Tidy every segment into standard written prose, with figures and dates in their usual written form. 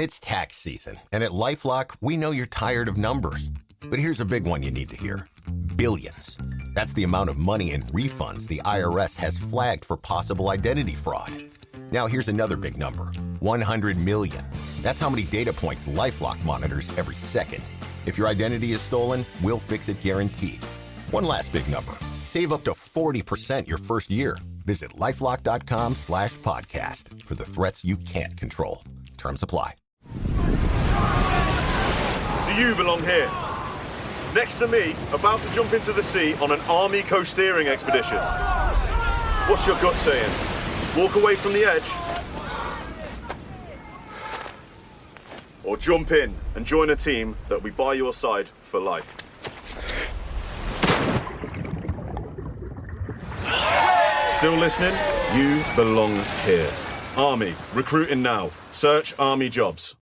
It's tax season, and at LifeLock, we know you're tired of numbers. But here's a big one you need to hear. Billions. That's the amount of money in refunds the IRS has flagged for possible identity fraud. Now here's another big number. 100 million. That's how many data points LifeLock monitors every second. If your identity is stolen, we'll fix it guaranteed. One last big number. Save up to 40% your first year. Visit lifelock.com/podcast for the threats you can't control. Terms apply. Do you belong here? Next to me, about to jump into the sea on an army co-steering expedition. What's your gut saying? Walk away from the edge? Or jump in and join a team that'll be by your side for life? Still listening? You belong here. Army, recruiting now. Search Army jobs.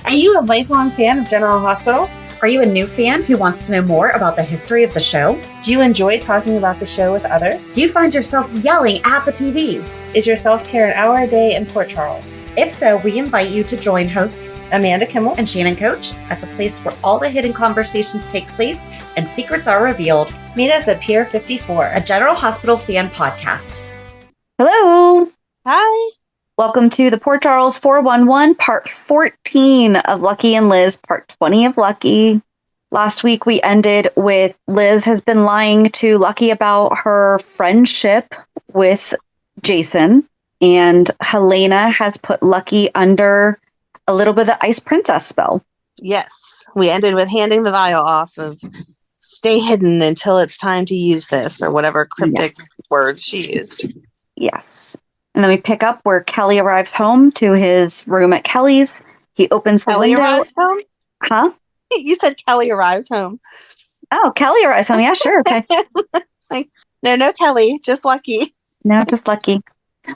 Are you a lifelong fan of General Hospital? Are you a new fan who wants to know more about the history of the show? Do you enjoy talking about the show with others? Do you find yourself yelling at the TV? Is your self-care an hour a day in Port Charles? If so, we invite you to join hosts Amanda Kimmel and Shannon Coach at the place where all the hidden conversations take place and secrets are revealed. Meet us at Pier 54, a General Hospital fan podcast. Hello. Hi. Welcome to the Port Charles 411, part 14 of Lucky and Liz, part 20 of Lucky. Last week we ended with Liz has been lying to Lucky about her friendship with Jason, and Helena has put Lucky under a little bit of the Ice Princess spell. Yes. We ended with handing the vial off of stay hidden until it's time to use this, or whatever cryptic words she used. Yes. And then we pick up where Kelly arrives home to his room at Kelly's. He opens the window. Kelly arrives home? Huh? You said Kelly arrives home. Oh, Kelly arrives home. Yeah, sure. Okay. No, Kelly. Just Lucky. No, just Lucky.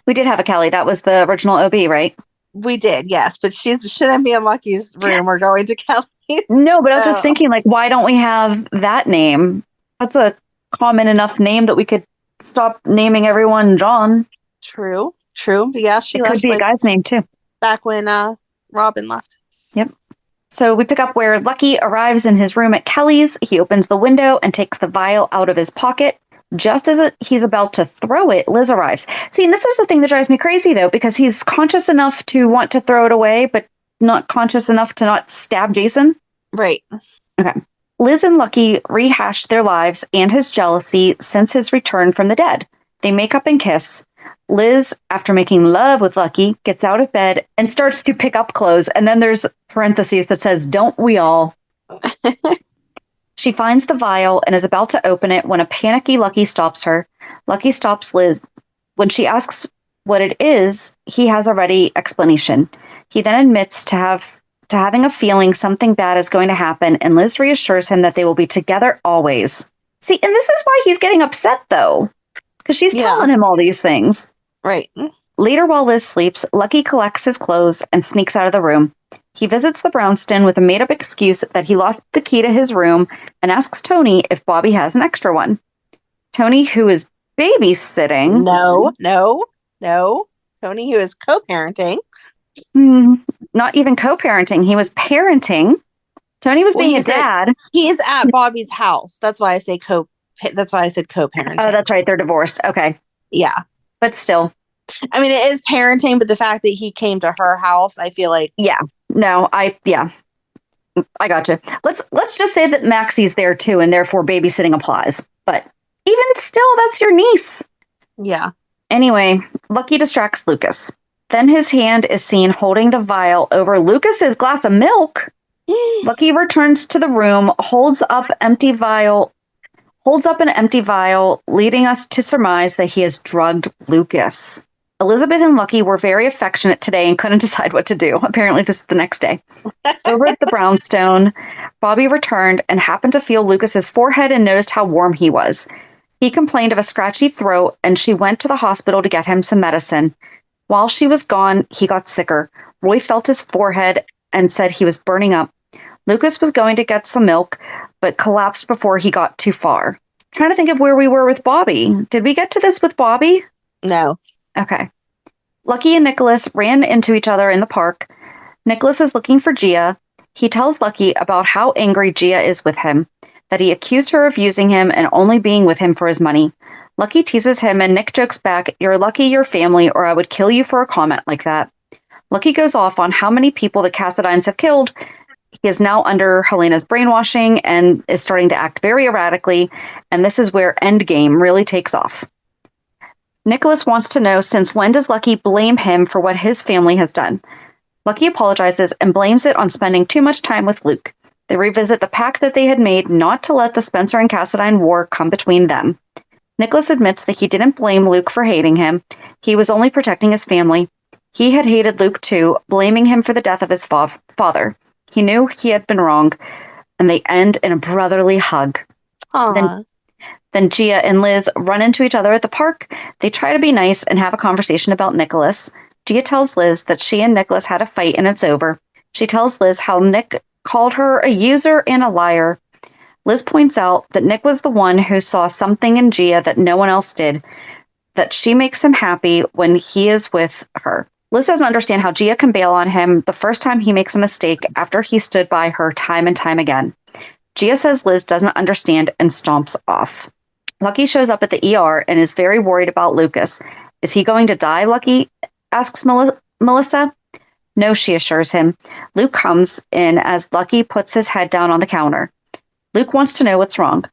We did have a Kelly. That was the original OB, right? We did, yes. But she shouldn't be in Lucky's room. We're going to Kelly. No, but I was just thinking, like, why don't we have that name? That's a common enough name that we could stop naming everyone John. True. But yeah, she left. Could be a guy's name, too. Back when Robin left. Yep. So we pick up where Lucky arrives in his room at Kelly's. He opens the window and takes the vial out of his pocket. Just as he's about to throw it, Liz arrives. See, and this is the thing that drives me crazy, though, because he's conscious enough to want to throw it away, but not conscious enough to not stab Jason. Right. Okay. Liz and Lucky rehash their lives and his jealousy since his return from the dead. They make up and kiss. Liz, after making love with Lucky, gets out of bed and starts to pick up clothes. And then there's parentheses that says, "Don't we all?" She finds the vial and is about to open it when a panicky Lucky stops her. Lucky stops Liz. When she asks what it is, he has a ready explanation. He then admits to having a feeling something bad is going to happen, and Liz reassures him that they will be together always. See, and this is why he's getting upset, though, because she's telling him all these things. Right. Later, while Liz sleeps, Lucky collects his clothes and sneaks out of the room. He visits the brownstone with a made-up excuse that he lost the key to his room and asks Tony if Bobby has an extra one. Tony, who is babysitting... No. Tony, who is co-parenting. Not even co-parenting. He was parenting. Tony was being a dad. He's at Bobby's house. That's why I say co-parenting. Oh, that's right. They're divorced. Okay. Yeah. But still. I mean, it is parenting, but the fact that he came to her house, I feel like... Yeah. No, I gotcha. Let's just say that Maxie's there too, and therefore babysitting applies. But even still, that's your niece. Yeah. Anyway, Lucky distracts Lucas. Then his hand is seen holding the vial over Lucas's glass of milk. Lucky returns to the room, holds up an empty vial, leading us to surmise that he has drugged Lucas. Elizabeth and Lucky were very affectionate today and couldn't decide what to do. Apparently this is the next day. Over at the brownstone, Bobby returned and happened to feel Lucas's forehead and noticed how warm he was. He complained of a scratchy throat, and she went to the hospital to get him some medicine. While she was gone, he got sicker. Roy felt his forehead and said he was burning up. Lucas was going to get some milk, but collapsed before he got too far. Trying to think of where we were with Bobby. Did we get to this with Bobby? No. Okay. Lucky and Nikolas ran into each other in the park. Nikolas is looking for Gia. He tells Lucky about how angry Gia is with him, that he accused her of using him and only being with him for his money. Lucky teases him and Nick jokes back, "You're lucky you're family or I would kill you for a comment like that." Lucky goes off on how many people the Cassadines have killed. He is now under Helena's brainwashing and is starting to act very erratically, and this is where Endgame really takes off. Nikolas wants to know, since when does Lucky blame him for what his family has done? Lucky apologizes and blames it on spending too much time with Luke. They revisit the pact that they had made not to let the Spencer and Cassadine war come between them. Nikolas admits that he didn't blame Luke for hating him. He was only protecting his family. He had hated Luke too, blaming him for the death of his father. He knew he had been wrong, and they end in a brotherly hug. Then Gia and Liz run into each other at the park. They try to be nice and have a conversation about Nikolas. Gia tells Liz that she and Nikolas had a fight and it's over. She tells Liz how Nick called her a user and a liar. Liz points out that Nick was the one who saw something in Gia that no one else did, that she makes him happy when he is with her. Liz doesn't understand how Gia can bail on him the first time he makes a mistake after he stood by her time and time again. Gia says Liz doesn't understand and stomps off. Lucky shows up at the ER and is very worried about Lucas. Is he going to die, Lucky? Asks Melissa. No, she assures him. Luke comes in as Lucky puts his head down on the counter. Luke wants to know what's wrong.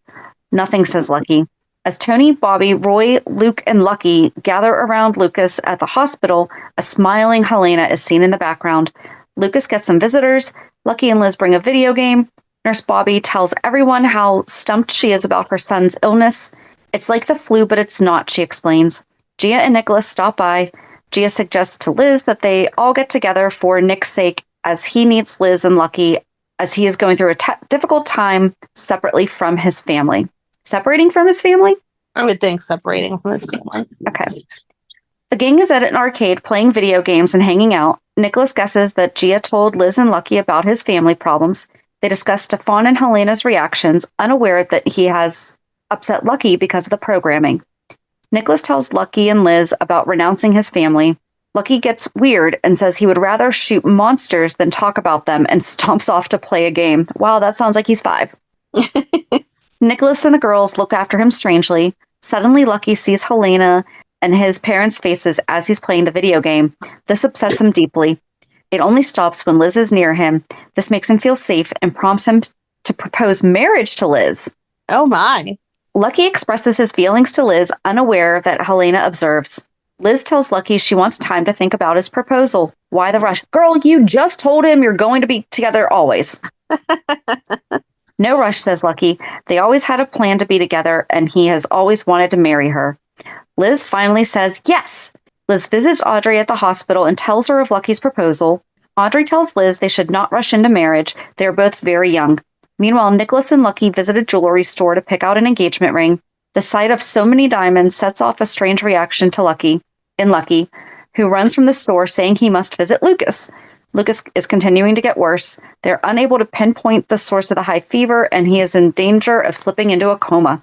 Nothing, says Lucky. As Tony, Bobby, Roy, Luke, and Lucky gather around Lucas at the hospital, a smiling Helena is seen in the background. Lucas gets some visitors. Lucky and Liz bring a video game. Nurse Bobby tells everyone how stumped she is about her son's illness. It's like the flu, but it's not, she explains. Gia and Nikolas stop by. Gia suggests to Liz that they all get together for Nick's sake, as he needs Liz and Lucky, as he is going through a difficult time separately from his family. Separating from his family? I would think separating from his family. Okay. The gang is at an arcade playing video games and hanging out. Nikolas guesses that Gia told Liz and Lucky about his family problems. They discuss Stefan and Helena's reactions, unaware that he has upset Lucky because of the programming. Nikolas tells Lucky and Liz about renouncing his family. Lucky gets weird and says he would rather shoot monsters than talk about them and stomps off to play a game. Wow, that sounds like he's 5. Nikolas and the girls look after him strangely. Suddenly, Lucky sees Helena and his parents' faces as he's playing the video game. This upsets him deeply. It only stops when Liz is near him. This makes him feel safe and prompts him to propose marriage to Liz. Oh, my. Lucky expresses his feelings to Liz, unaware that Helena observes. Liz tells Lucky she wants time to think about his proposal. Why the rush? Girl, you just told him you're going to be together always. No rush, says Lucky. They always had a plan to be together, and he has always wanted to marry her. Liz finally says yes. Liz visits Audrey at the hospital and tells her of Lucky's proposal. Audrey tells Liz they should not rush into marriage. They are both very young. Meanwhile, Nikolas and Lucky visit a jewelry store to pick out an engagement ring. The sight of so many diamonds sets off a strange reaction to Lucky, who runs from the store saying he must visit Lucas. Lucas is continuing to get worse. They're unable to pinpoint the source of the high fever, and he is in danger of slipping into a coma.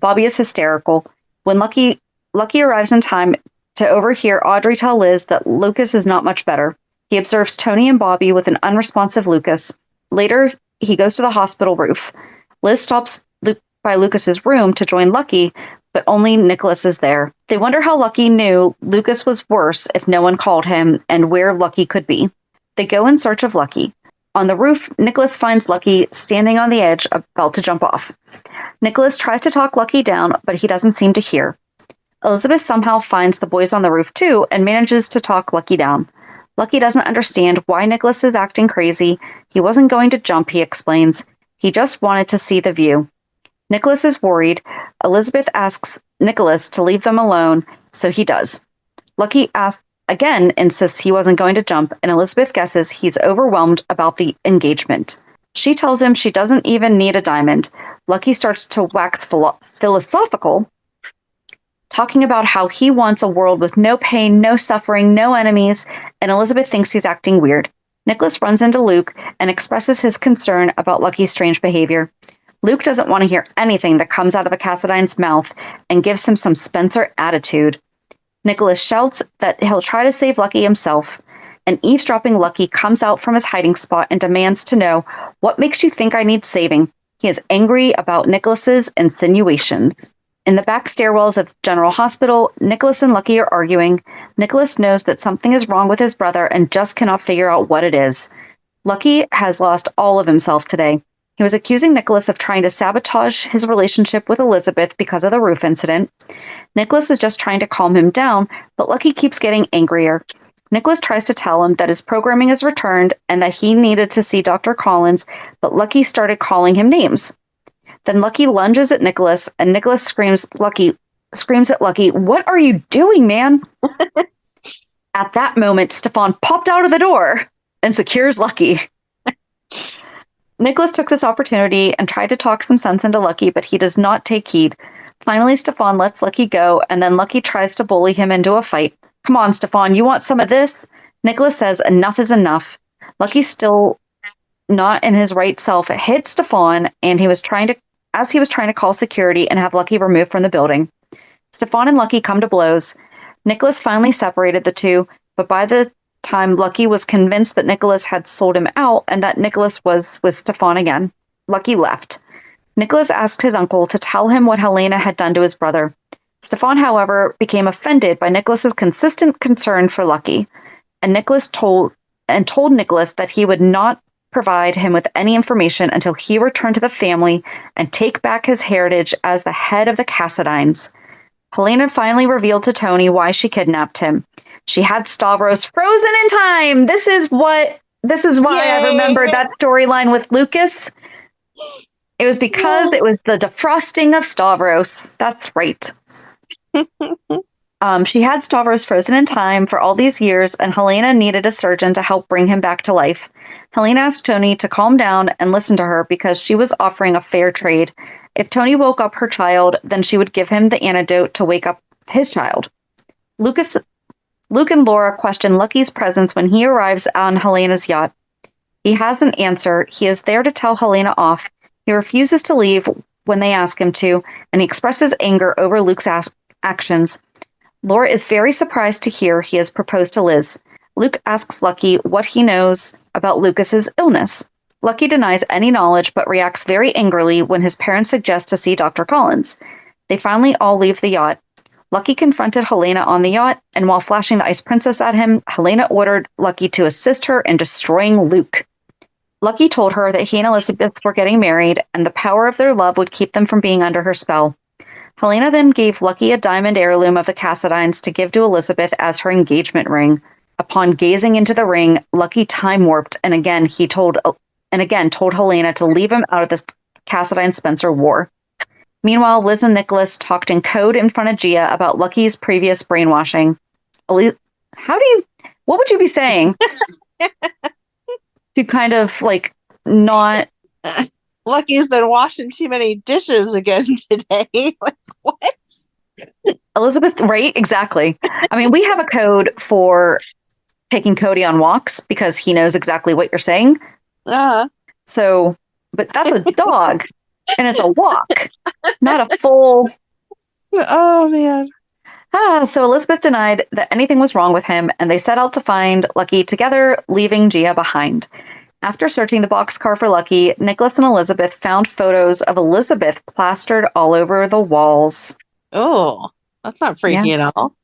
Bobby is hysterical. When Lucky arrives in time to overhear Audrey tell Liz that Lucas is not much better. He observes Tony and Bobby with an unresponsive Lucas. Later, he goes to the hospital roof. Liz stops by Lucas's room to join Lucky, but only Nikolas is there. They wonder how Lucky knew Lucas was worse if no one called him and where Lucky could be. They go in search of Lucky. On the roof, Nikolas finds Lucky standing on the edge, about to jump off. Nikolas tries to talk Lucky down, but he doesn't seem to hear. Elizabeth somehow finds the boys on the roof too and manages to talk Lucky down. Lucky doesn't understand why Nikolas is acting crazy. He wasn't going to jump, he explains. He just wanted to see the view. Nikolas is worried. Elizabeth asks Nikolas to leave them alone, so he does. Lucky again insists he wasn't going to jump, and Elizabeth guesses he's overwhelmed about the engagement. She tells him she doesn't even need a diamond. Lucky starts to wax philosophical, talking about how he wants a world with no pain, no suffering, no enemies, and Elizabeth thinks he's acting weird. Nikolas runs into Luke and expresses his concern about Lucky's strange behavior. Luke doesn't want to hear anything that comes out of a Cassadine's mouth and gives him some Spencer attitude. Nikolas shouts that he'll try to save Lucky himself, and eavesdropping Lucky comes out from his hiding spot and demands to know, what makes you think I need saving? He is angry about Nikolas's insinuations. In the back stairwells of General Hospital, Nikolas and Lucky are arguing. Nikolas knows that something is wrong with his brother and just cannot figure out what it is. Lucky has lost all of himself today. He was accusing Nikolas of trying to sabotage his relationship with Elizabeth because of the roof incident. Nikolas is just trying to calm him down, but Lucky keeps getting angrier. Nikolas tries to tell him that his programming is returned and that he needed to see Dr. Collins, but Lucky started calling him names. Then Lucky lunges at Nikolas, and Nikolas screams at Lucky, "What are you doing, man?" At that moment, Stefan popped out of the door and secures Lucky. Nikolas took this opportunity and tried to talk some sense into Lucky, but he does not take heed. Finally, Stefan lets Lucky go, and then Lucky tries to bully him into a fight. "Come on, Stefan, you want some of this?" Nikolas says enough is enough. Lucky, still not in his right self, hit Stefan, and he was trying to call security and have Lucky removed from the building. Stefan and Lucky come to blows. Nikolas finally separated the two, but by the time Lucky was convinced that Nikolas had sold him out and that Nikolas was with Stefan again, Lucky left. Nikolas asked his uncle to tell him what Helena had done to his brother. Stefan, however, became offended by Nikolas's consistent concern for Lucky, and told Nikolas that he would not provide him with any information until he returned to the family and take back his heritage as the head of the Cassidines. Helena finally revealed to Tony why she kidnapped him. She had Stavros frozen in time. This is why I remembered that storyline with Lucas. It was because it was the defrosting of Stavros. That's right. She had Stavros frozen in time for all these years, and Helena needed a surgeon to help bring him back to life. Helena asked Tony to calm down and listen to her because she was offering a fair trade. If Tony woke up her child, then she would give him the antidote to wake up his child. Luke and Laura question Lucky's presence when he arrives on Helena's yacht. He has an answer. He is there to tell Helena off. He refuses to leave when they ask him to, and he expresses anger over Luke's actions. Laura is very surprised to hear he has proposed to Liz. Luke asks Lucky what he knows about Lucas's illness. Lucky denies any knowledge but reacts very angrily when his parents suggest to see Dr. Collins. They finally all leave the yacht. Lucky confronted Helena on the yacht, and while flashing the Ice Princess at him, Helena ordered Lucky to assist her in destroying Luke. Lucky told her that he and Elizabeth were getting married, and the power of their love would keep them from being under her spell. Helena then gave Lucky a diamond heirloom of the Cassidines to give to Elizabeth as her engagement ring. Upon gazing into the ring, Lucky time warped, and again told Helena to leave him out of the Cassidine-Spencer war. Meanwhile, Liz and Nikolas talked in code in front of Gia about Lucky's previous brainwashing. What would you be saying to kind of not... Lucky's been washing too many dishes again today. What? Elizabeth, right? Exactly. I mean, we have a code for taking Cody on walks because he knows exactly what you're saying. So, but that's a dog and it's a walk, not a full. Oh, man. So Elizabeth denied that anything was wrong with him, and they set out to find Lucky together, leaving Gia behind. After searching the boxcar for Lucky, Nikolas and Elizabeth found photos of Elizabeth plastered all over the walls. Oh, that's not freaky at all.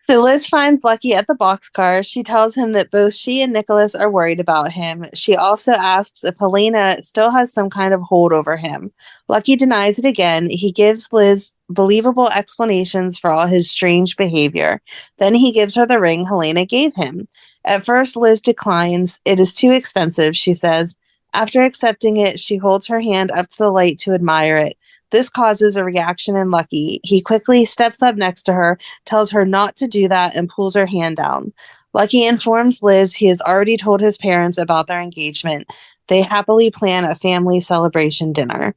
So Liz finds Lucky at the boxcar. She tells him that both she and Nikolas are worried about him. She also asks if Helena still has some kind of hold over him. Lucky denies it again. He gives Liz believable explanations for all his strange behavior. Then he gives her the ring Helena gave him. At first, Liz declines. It is too expensive, she says. After accepting it, she holds her hand up to the light to admire it. This causes a reaction in Lucky. He quickly steps up next to her, tells her not to do that, and pulls her hand down. Lucky informs Liz he has already told his parents about their engagement. They happily plan a family celebration dinner.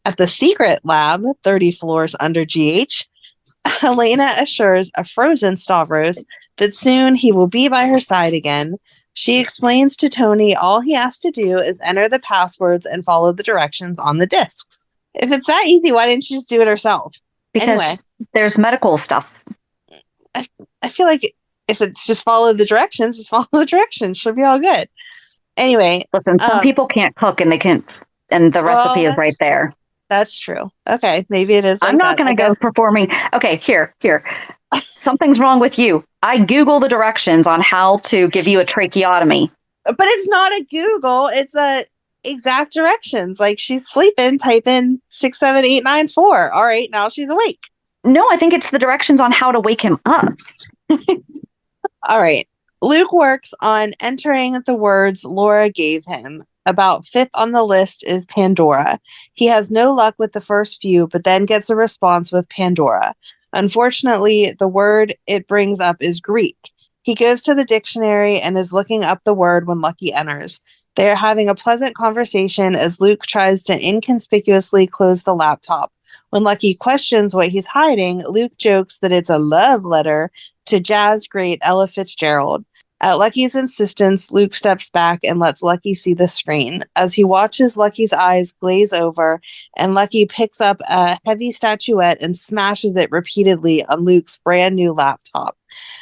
At the secret lab, 30 floors under GH, Helena assures a frozen Stavros that soon he will be by her side again. She explains to Tony all he has to do is enter the passwords and follow the directions on the discs. If it's that easy, why didn't she just do it herself? Because there's medical stuff. I feel like if it's just follow the directions, just follow the directions. Should be all good. Anyway. Listen, some people can't cook and they can't, and the recipe is right there. That's true. Okay, maybe it is like I'm not going to go performing. Okay, here. Something's wrong with you. I Google the directions on how to give you a tracheotomy. But it's not a Google. It's a exact directions. Like she's sleeping, type in 6, 7, 8, 9, 4. All right, now she's awake. No, I think it's the directions on how to wake him up. All right. Luke works on entering the words Laura gave him. About 5th on the list is Pandora. He has no luck with the first few, but then gets a response with Pandora. Unfortunately, the word it brings up is Greek. He goes to the dictionary and is looking up the word when Lucky enters. They are having a pleasant conversation as Luke tries to inconspicuously close the laptop. When Lucky questions what he's hiding, Luke jokes that it's a love letter to jazz great Ella Fitzgerald. At Lucky's insistence, Luke steps back and lets Lucky see the screen. As he watches, Lucky's eyes glaze over, and Lucky picks up a heavy statuette and smashes it repeatedly on Luke's brand new laptop.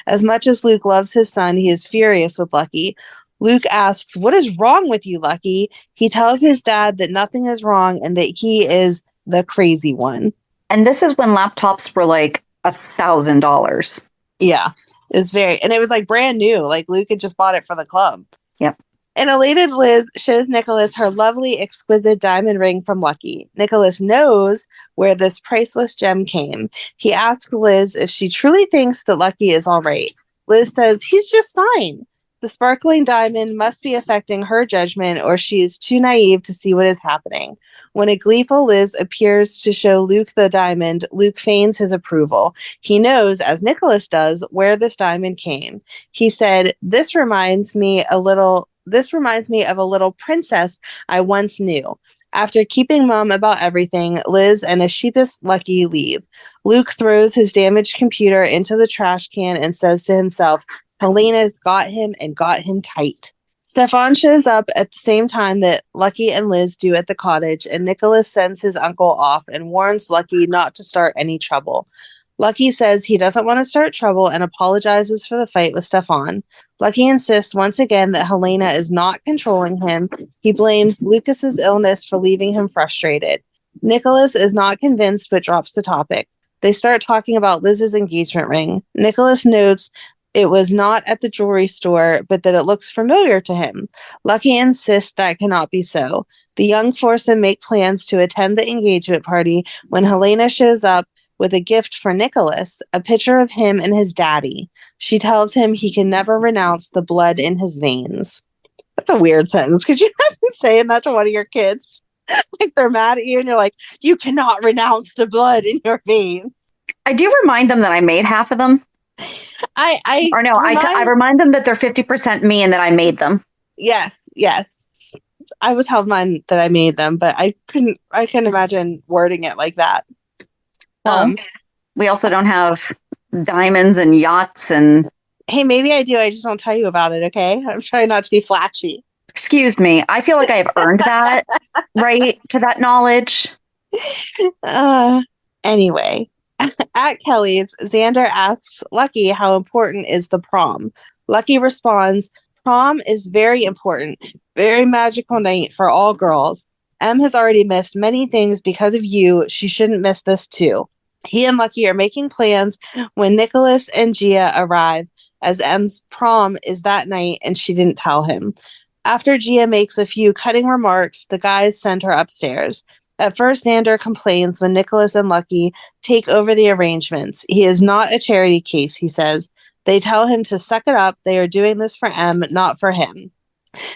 As much as Luke loves his son, he is furious with Lucky. Luke asks, "What is wrong with you, Lucky?" He tells his dad that nothing is wrong and that he is the crazy one. And this is when laptops were like $1,000. Yeah. And it was like brand new. Like Luke had just bought it for the club. Yep. An elated Liz shows Nikolas her lovely, exquisite diamond ring from Lucky. Nikolas knows where this priceless gem came. He asks Liz if she truly thinks that Lucky is all right. Liz says he's just fine. The sparkling diamond must be affecting her judgment, or she is too naive to see what is happening. When a gleeful Liz appears to show Luke the diamond, Luke feigns his approval. He knows, as Nikolas does, where this diamond came. He said, This reminds me of a little princess I once knew." After keeping mum about everything, Liz and a sheepish Lucky leave. Luke throws his damaged computer into the trash can and says to himself, Helena's got him and got him tight. Stefan shows up at the same time that Lucky and Liz do at the cottage, and Nikolas sends his uncle off and warns Lucky not to start any trouble. Lucky says he doesn't want to start trouble and apologizes for the fight with Stefan. Lucky insists once again that Helena is not controlling him. He blames Lucas's illness for leaving him frustrated. Nikolas is not convinced but drops the topic. They start talking about Liz's engagement ring. Nikolas notes it was not at the jewelry store, but that it looks familiar to him. Lucky insists that cannot be so. The young force him make plans to attend the engagement party when Helena shows up with a gift for Nikolas, a picture of him and his daddy. She tells him he can never renounce the blood in his veins. That's a weird sentence. Could you imagine saying that to one of your kids? Like they're mad at you and you're like, you cannot renounce the blood in your veins. I do remind them that I made half of them. I remind them that they're 50% me and that I made them. Yes. I would tell mine that I made them, but I couldn't imagine wording it like that. We also don't have diamonds and yachts and... Hey, maybe I do. I just don't tell you about it, okay? I'm trying not to be flashy. Excuse me. I feel like I have earned that right to that knowledge. Anyway, at Kelly's, Xander asks Lucky how important is the prom. Lucky responds, prom is very important, very magical night for all girls. Em has already missed many things because of you. She shouldn't miss this too. He and Lucky are making plans when Nikolas and Gia arrive, as Em's prom is that night and she didn't tell him. After Gia makes a few cutting remarks, the guys send her upstairs. At first, Xander complains when Nikolas and Lucky take over the arrangements. He is not a charity case, he says. They tell him to suck it up. They are doing this for Em, not for him.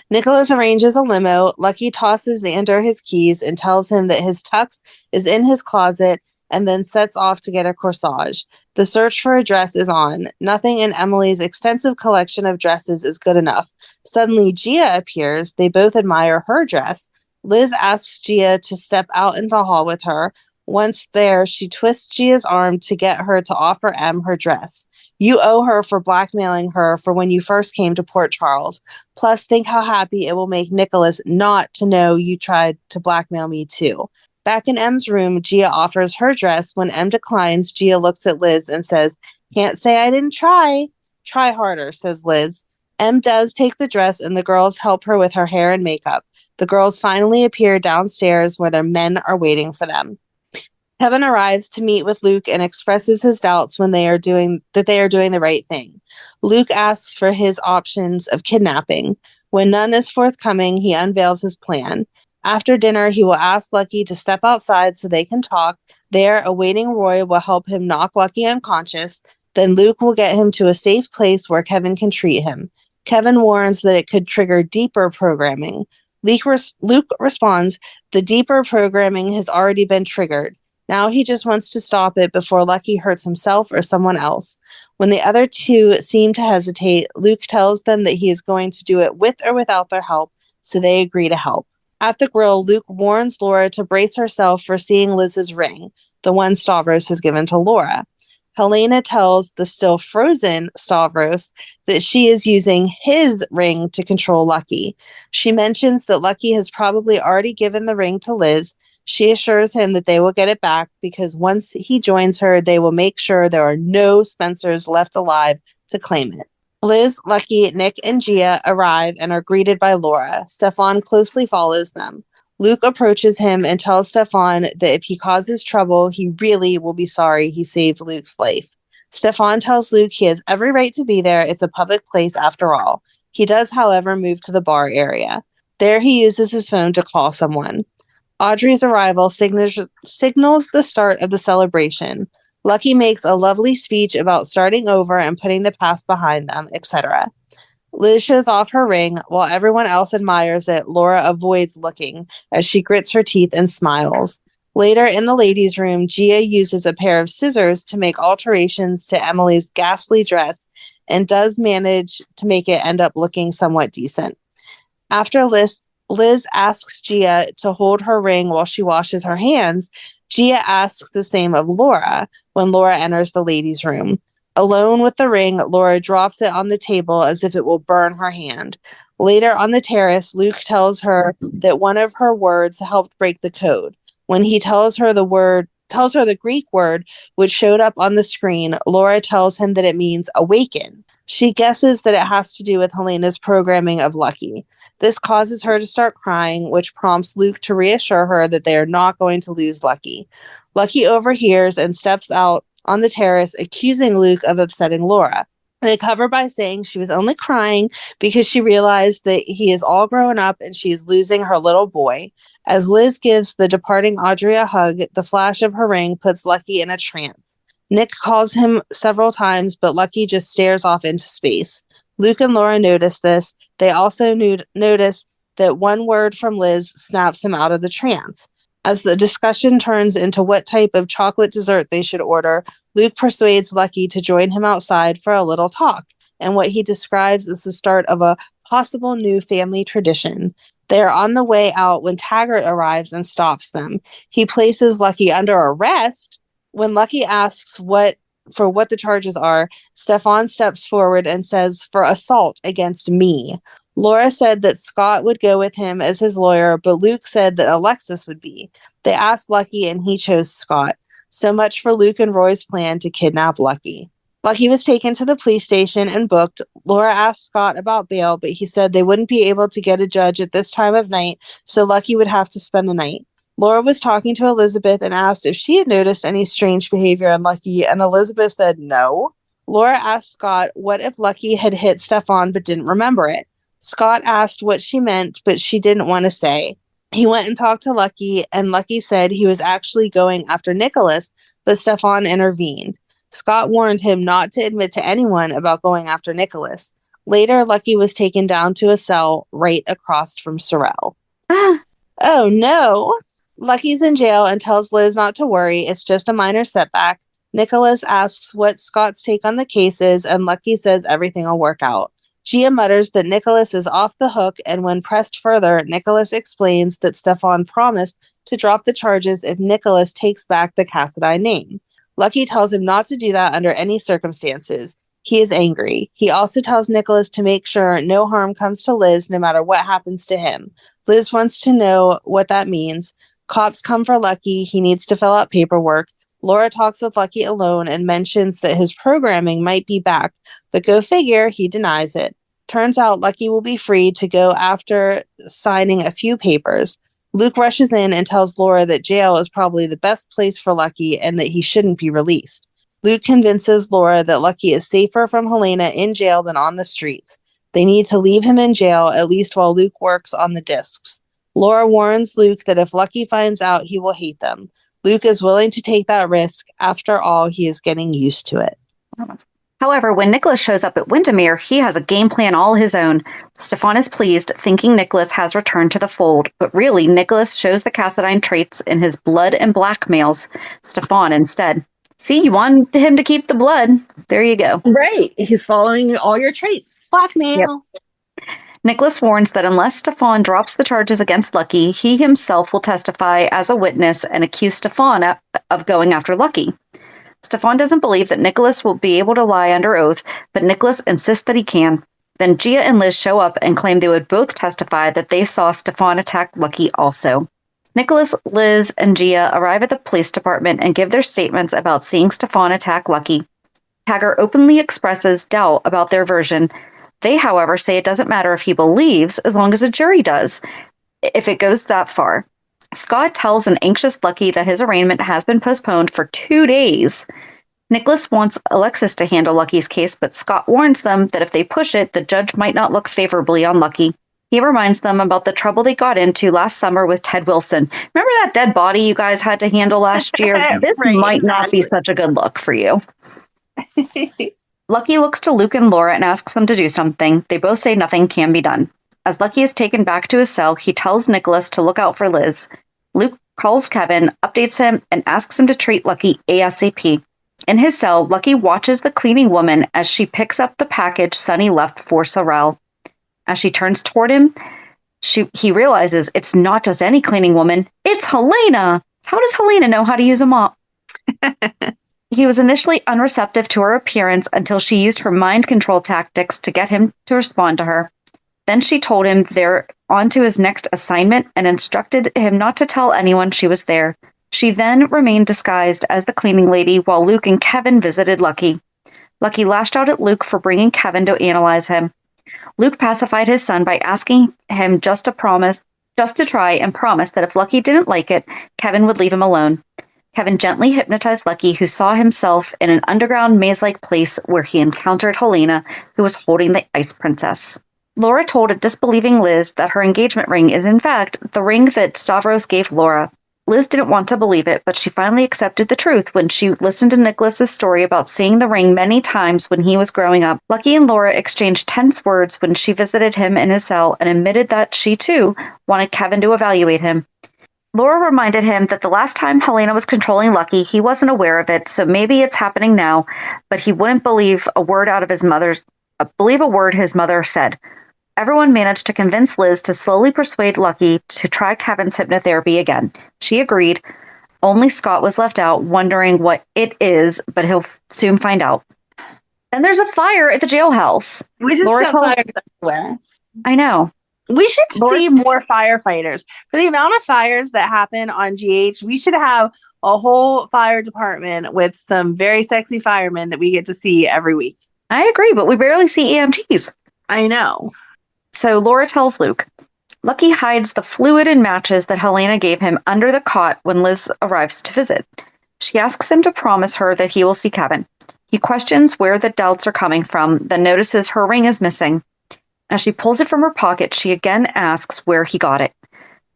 Nikolas arranges a limo. Lucky tosses Xander his keys and tells him that his tux is in his closet and then sets off to get a corsage. The search for a dress is on. Nothing in Emily's extensive collection of dresses is good enough. Suddenly, Gia appears. They both admire her dress. Liz asks Gia to step out in the hall with her. Once there, she twists Gia's arm to get her to offer Em her dress. You owe her for blackmailing her for when you first came to Port Charles. Plus, think how happy it will make Nikolas not to know you tried to blackmail me too. Back in Em's room, Gia offers her dress. When Em declines, Gia looks at Liz and says, Can't say I didn't try. Try harder, says Liz. Em does take the dress and the girls help her with her hair and makeup. The girls finally appear downstairs where their men are waiting for them. Kevin arrives to meet with Luke and expresses his doubts when they are doing the right thing. Luke asks for his options of kidnapping. When none is forthcoming, he unveils his plan. After dinner, he will ask Lucky to step outside so they can talk. There, a waiting Roy will help him knock Lucky unconscious. Then Luke will get him to a safe place where Kevin can treat him. Kevin warns that it could trigger deeper programming. Luke responds, the deeper programming has already been triggered. Now he just wants to stop it before Lucky hurts himself or someone else. When the other two seem to hesitate, Luke tells them that he is going to do it with or without their help, so they agree to help. At the grill, Luke warns Laura to brace herself for seeing Liz's ring, the one Stavros has given to Laura. Helena tells the still frozen Stavros that she is using his ring to control Lucky. She mentions that Lucky has probably already given the ring to Liz. She assures him that they will get it back because once he joins her, they will make sure there are no Spencers left alive to claim it. Liz, Lucky, Nick, and Gia arrive and are greeted by Laura. Stefan closely follows them. Luke approaches him and tells Stefan that if he causes trouble, he really will be sorry he saved Luke's life. Stefan tells Luke he has every right to be there. It's a public place after all. He does, however, move to the bar area. There he uses his phone to call someone. Audrey's arrival signals the start of the celebration. Lucky makes a lovely speech about starting over and putting the past behind them, etc. Liz shows off her ring. While everyone else admires it, Laura avoids looking as she grits her teeth and smiles. Later in the ladies' room, Gia uses a pair of scissors to make alterations to Emily's ghastly dress and does manage to make it end up looking somewhat decent. After Liz asks Gia to hold her ring while she washes her hands, Gia asks the same of Laura when Laura enters the ladies' room. Alone with the ring, Laura drops it on the table as if it will burn her hand. Later on the terrace, Luke tells her that one of her words helped break the code. When he tells her the Greek word which showed up on the screen, Laura tells him that it means awaken. She guesses that it has to do with Helena's programming of Lucky. This causes her to start crying, which prompts Luke to reassure her that they are not going to lose Lucky. Lucky overhears and steps out on the terrace, accusing Luke of upsetting Laura. They cover by saying she was only crying because she realized that he is all grown up and she is losing her little boy. As Liz gives the departing Audrey a hug, the flash of her ring puts Lucky in a trance. Nick calls him several times, but Lucky just stares off into space. Luke and Laura notice this. They also notice that one word from Liz snaps him out of the trance. As the discussion turns into what type of chocolate dessert they should order, Luke persuades Lucky to join him outside for a little talk, and what he describes as the start of a possible new family tradition. They are on the way out when Taggart arrives and stops them. He places Lucky under arrest. When Lucky asks what the charges are, Stefan steps forward and says, for assault against me. Laura said that Scott would go with him as his lawyer, but Luke said that Alexis would be. They asked Lucky and he chose Scott. So much for Luke and Roy's plan to kidnap Lucky. Lucky was taken to the police station and booked. Laura asked Scott about bail, but he said they wouldn't be able to get a judge at this time of night, so Lucky would have to spend the night. Laura was talking to Elizabeth and asked if she had noticed any strange behavior in Lucky, and Elizabeth said no. Laura asked Scott what if Lucky had hit Stefan but didn't remember it. Scott asked what she meant, but she didn't want to say. He went and talked to Lucky, and Lucky said he was actually going after Nikolas, but Stefan intervened. Scott warned him not to admit to anyone about going after Nikolas. Later, Lucky was taken down to a cell right across from Sorrel. Oh no! Lucky's in jail and tells Liz not to worry, it's just a minor setback. Nikolas asks what Scott's take on the case is, and Lucky says everything will work out. Gia mutters that Nikolas is off the hook, and when pressed further, Nikolas explains that Stefan promised to drop the charges if Nikolas takes back the Cassadine name. Lucky tells him not to do that under any circumstances. He is angry. He also tells Nikolas to make sure no harm comes to Liz no matter what happens to him. Liz wants to know what that means. Cops come for Lucky. He needs to fill out paperwork. Laura talks with Lucky alone and mentions that his programming might be back, but go figure, he denies it. Turns out Lucky will be free to go after signing a few papers. Luke rushes in and tells Laura that jail is probably the best place for Lucky and that he shouldn't be released. Luke convinces Laura that Lucky is safer from Helena in jail than on the streets. They need to leave him in jail, at least while Luke works on the discs. Laura warns Luke that if Lucky finds out, he will hate them. Luke is willing to take that risk. After all, he is getting used to it. However, when Nikolas shows up at Windermere, he has a game plan all his own. Stefan is pleased, thinking Nikolas has returned to the fold, but really, Nikolas shows the Cassadine traits in his blood and blackmails Stefan instead. See, you want him to keep the blood. There you go. Right. He's following all your traits. Blackmail. Yep. Nikolas warns that unless Stefan drops the charges against Lucky, he himself will testify as a witness and accuse Stefan of going after Lucky. Stefan doesn't believe that Nikolas will be able to lie under oath, but Nikolas insists that he can. Then Gia and Liz show up and claim they would both testify that they saw Stefan attack Lucky also. Nikolas, Liz, and Gia arrive at the police department and give their statements about seeing Stefan attack Lucky. Taggart openly expresses doubt about their version. They, however, say it doesn't matter if he believes as long as a jury does, if it goes that far. Scott tells an anxious Lucky that his arraignment has been postponed for 2 days. Nikolas wants Alexis to handle Lucky's case, but Scott warns them that if they push it, the judge might not look favorably on Lucky. He reminds them about the trouble they got into last summer with Ted Wilson. Remember that dead body you guys had to handle last year? This Right, might not be such a good look for you. Lucky looks to Luke and Laura and asks them to do something. They both say nothing can be done. As Lucky is taken back to his cell, he tells Nikolas to look out for Liz. Luke calls Kevin, updates him, and asks him to treat Lucky ASAP. In his cell, Lucky watches the cleaning woman as she picks up the package Sonny left for Sorrel. As she turns toward him, he realizes it's not just any cleaning woman, it's Helena! How does Helena know how to use a mop? He was initially unreceptive to her appearance until she used her mind control tactics to get him to respond to her. Then she told him they're on to his next assignment and instructed him not to tell anyone she was there. She then remained disguised as the cleaning lady while Luke and Kevin visited Lucky. Lucky lashed out at Luke for bringing Kevin to analyze him. Luke pacified his son by asking him just to try and promise that if Lucky didn't like it, Kevin would leave him alone. Kevin gently hypnotized Lucky, who saw himself in an underground maze-like place where he encountered Helena, who was holding the Ice Princess. Laura told a disbelieving Liz that her engagement ring is in fact the ring that Stavros gave Laura. Liz didn't want to believe it, but she finally accepted the truth when she listened to Nikolas's story about seeing the ring many times when he was growing up. Lucky and Laura exchanged tense words when she visited him in his cell and admitted that she, too, wanted Kevin to evaluate him. Laura reminded him that the last time Helena was controlling Lucky, he wasn't aware of it, so maybe it's happening now, but he wouldn't believe a word his mother said. Everyone managed to convince Liz to slowly persuade Lucky to try Kevin's hypnotherapy again. She agreed. Only Scott was left out, wondering what it is, but he'll soon find out. Then there's a fire at the jailhouse. We just set fires everywhere. I know. We should see more firefighters. For the amount of fires that happen on GH, we should have a whole fire department with some very sexy firemen that we get to see every week. I agree, but we barely see EMTs. I know. So Laura tells Luke. Lucky hides the fluid and matches that Helena gave him under the cot when Liz arrives to visit. She asks him to promise her that he will see Kevin. He questions where the doubts are coming from, then notices her ring is missing. As she pulls it from her pocket, she again asks where he got it.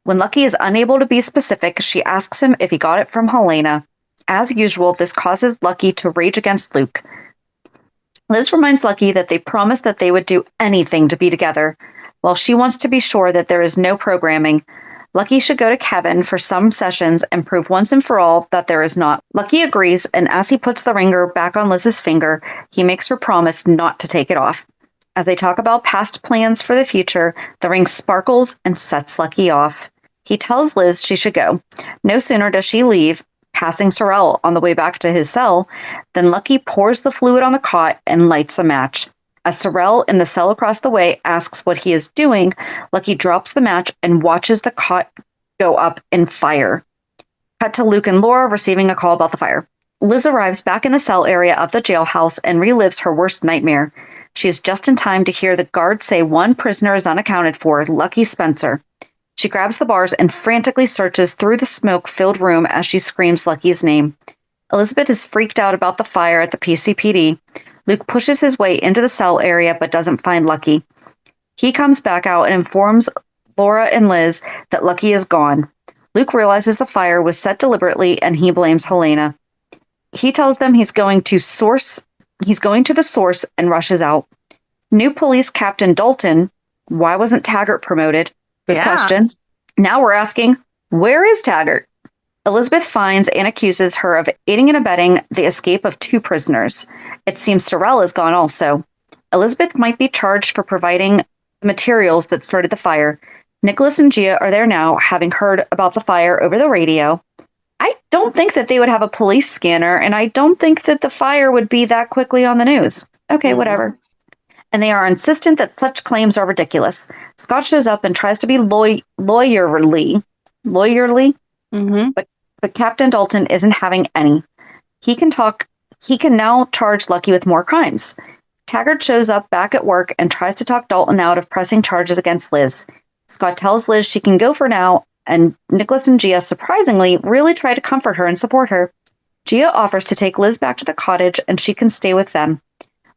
When Lucky is unable to be specific, she asks him if he got it from Helena. As usual, this causes Lucky to rage against Luke. Liz reminds Lucky that they promised that they would do anything to be together. While she wants to be sure that there is no programming, Lucky should go to Kevin for some sessions and prove once and for all that there is not. Lucky agrees, and as he puts the ringer back on Liz's finger, he makes her promise not to take it off. As they talk about past plans for the future, the ring sparkles and sets Lucky off. He tells Liz she should go. No sooner does she leave, passing Sorrel on the way back to his cell, then Lucky pours the fluid on the cot and lights a match. As Sorrel in the cell across the way asks what he is doing, Lucky drops the match and watches the cot go up in fire. Cut to Luke and Laura receiving a call about the fire. Liz arrives back in the cell area of the jailhouse and relives her worst nightmare. She is just in time to hear the guards say one prisoner is unaccounted for, Lucky Spencer. She grabs the bars and frantically searches through the smoke-filled room as she screams Lucky's name. Elizabeth is freaked out about the fire at the PCPD. Luke pushes his way into the cell area but doesn't find Lucky. He comes back out and informs Laura and Liz that Lucky is gone. Luke realizes the fire was set deliberately and he blames Helena. He tells them he's going to the source and rushes out. New police captain Dalton. Why wasn't Taggart promoted? Good question. Now we're asking, where is Taggart? Elizabeth finds and accuses her of aiding and abetting the escape of 2 prisoners. It seems Sorrel is gone also. Elizabeth might be charged for providing the materials that started the fire. Nikolas and Gia are there now, having heard about the fire over the radio. I don't think that they would have a police scanner, and I don't think that the fire would be that quickly on the news. Okay, whatever. And they are insistent that such claims are ridiculous. Scott shows up and tries to be lawyerly. Mm-hmm. But Captain Dalton isn't having any. He can now charge Lucky with more crimes. Taggart shows up back at work and tries to talk Dalton out of pressing charges against Liz. Scott tells Liz she can go for now, and Nikolas and Gia, surprisingly, really try to comfort her and support her. Gia offers to take Liz back to the cottage and she can stay with them.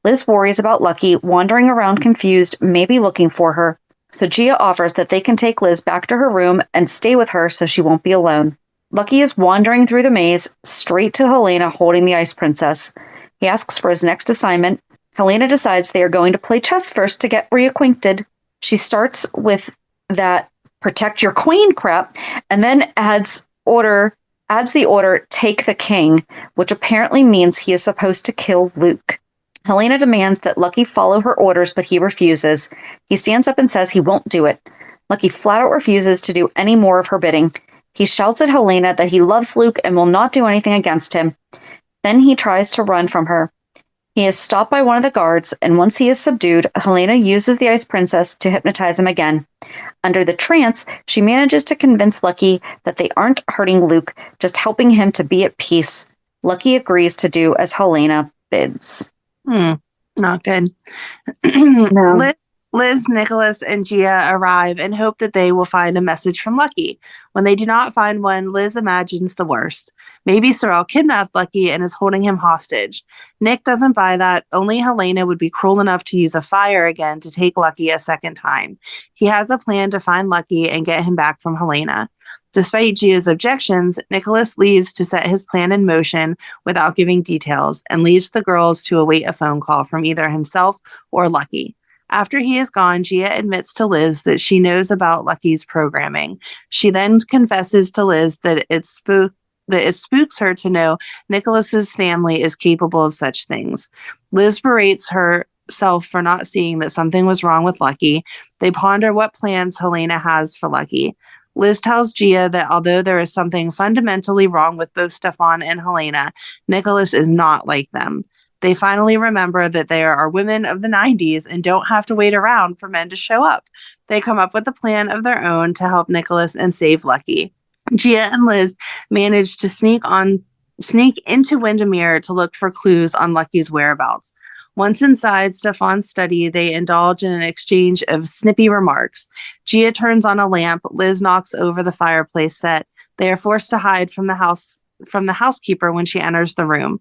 Liz worries about Lucky, wandering around confused, maybe looking for her. So Gia offers that they can take Liz back to her room and stay with her so she won't be alone. Lucky is wandering through the maze, straight to Helena holding the Ice Princess. He asks for his next assignment. Helena decides they are going to play chess first to get reacquainted. She starts with that protect your queen crap, and then adds the order take the king, which apparently means he is supposed to kill Luke. Helena demands that Lucky follow her orders, but he refuses. He stands up and says he won't do it. Lucky flat out refuses to do any more of her bidding. He shouts at Helena that he loves Luke and will not do anything against him. Then he tries to run from her. He is stopped by one of the guards, and once he is subdued, Helena uses the Ice Princess to hypnotize him again. Under the trance, she manages to convince Lucky that they aren't hurting Luke, just helping him to be at peace. Lucky agrees to do as Helena bids. Not good. No. Liz, Nikolas, and Gia arrive and hope that they will find a message from Lucky. When they do not find one, Liz imagines the worst. Maybe Sorrel kidnapped Lucky and is holding him hostage. Nick doesn't buy that. Only Helena would be cruel enough to use a fire again to take Lucky a second time. He has a plan to find Lucky and get him back from Helena. Despite Gia's objections, Nikolas leaves to set his plan in motion without giving details and leaves the girls to await a phone call from either himself or Lucky. After he is gone, Gia admits to Liz that she knows about Lucky's programming. She then confesses to Liz that it spooks her to know Nikolas's family is capable of such things. Liz berates herself for not seeing that something was wrong with Lucky. They ponder what plans Helena has for Lucky. Liz tells Gia that although there is something fundamentally wrong with both Stefan and Helena, Nikolas is not like them. They finally remember that they are women of the 90s and don't have to wait around for men to show up. They come up with a plan of their own to help Nikolas and save Lucky. Gia and Liz manage to sneak into Windermere to look for clues on Lucky's whereabouts. Once inside Stefan's study, they indulge in an exchange of snippy remarks. Gia turns on a lamp. Liz knocks over the fireplace set. They are forced to hide from the housekeeper when she enters the room.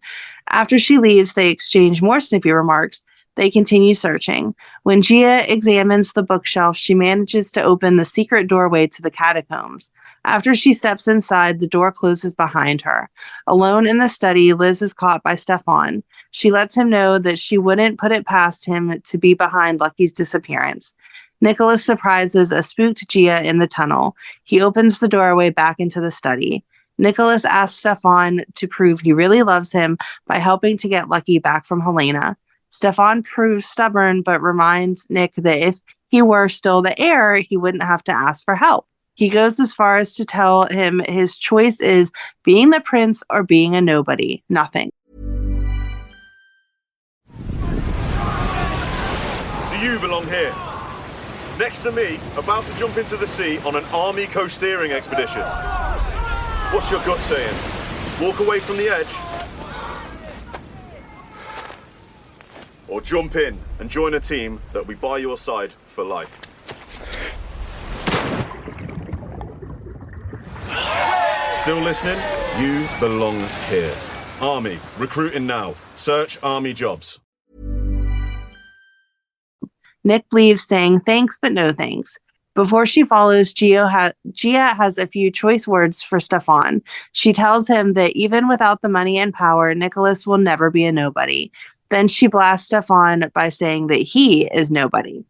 After she leaves, they exchange more snippy remarks. They continue searching. When Gia examines the bookshelf, she manages to open the secret doorway to the catacombs. After she steps inside, the door closes behind her. Alone in the study, Liz is caught by Stefan. She lets him know that she wouldn't put it past him to be behind Lucky's disappearance. Nikolas surprises a spooked Gia in the tunnel. He opens the doorway back into the study. Nikolas asks Stefan to prove he really loves him by helping to get Lucky back from Helena. Stefan proves stubborn, but reminds Nick that if he were still the heir, he wouldn't have to ask for help. He goes as far as to tell him his choice is being the prince or being a nobody. Nothing. Do you belong here? Next to me, about to jump into the sea on an army coast steering expedition. What's your gut saying? Walk away from the edge? or jump in and join a team that'll be by your side for life. Still listening? You belong here. Army, recruiting now. Search Army jobs. Nick leaves saying thanks, but no thanks. Before she follows, Gia has a few choice words for Stefan. She tells him that even without the money and power, Nikolas will never be a nobody. Then she blasts Stefan by saying that he is nobody.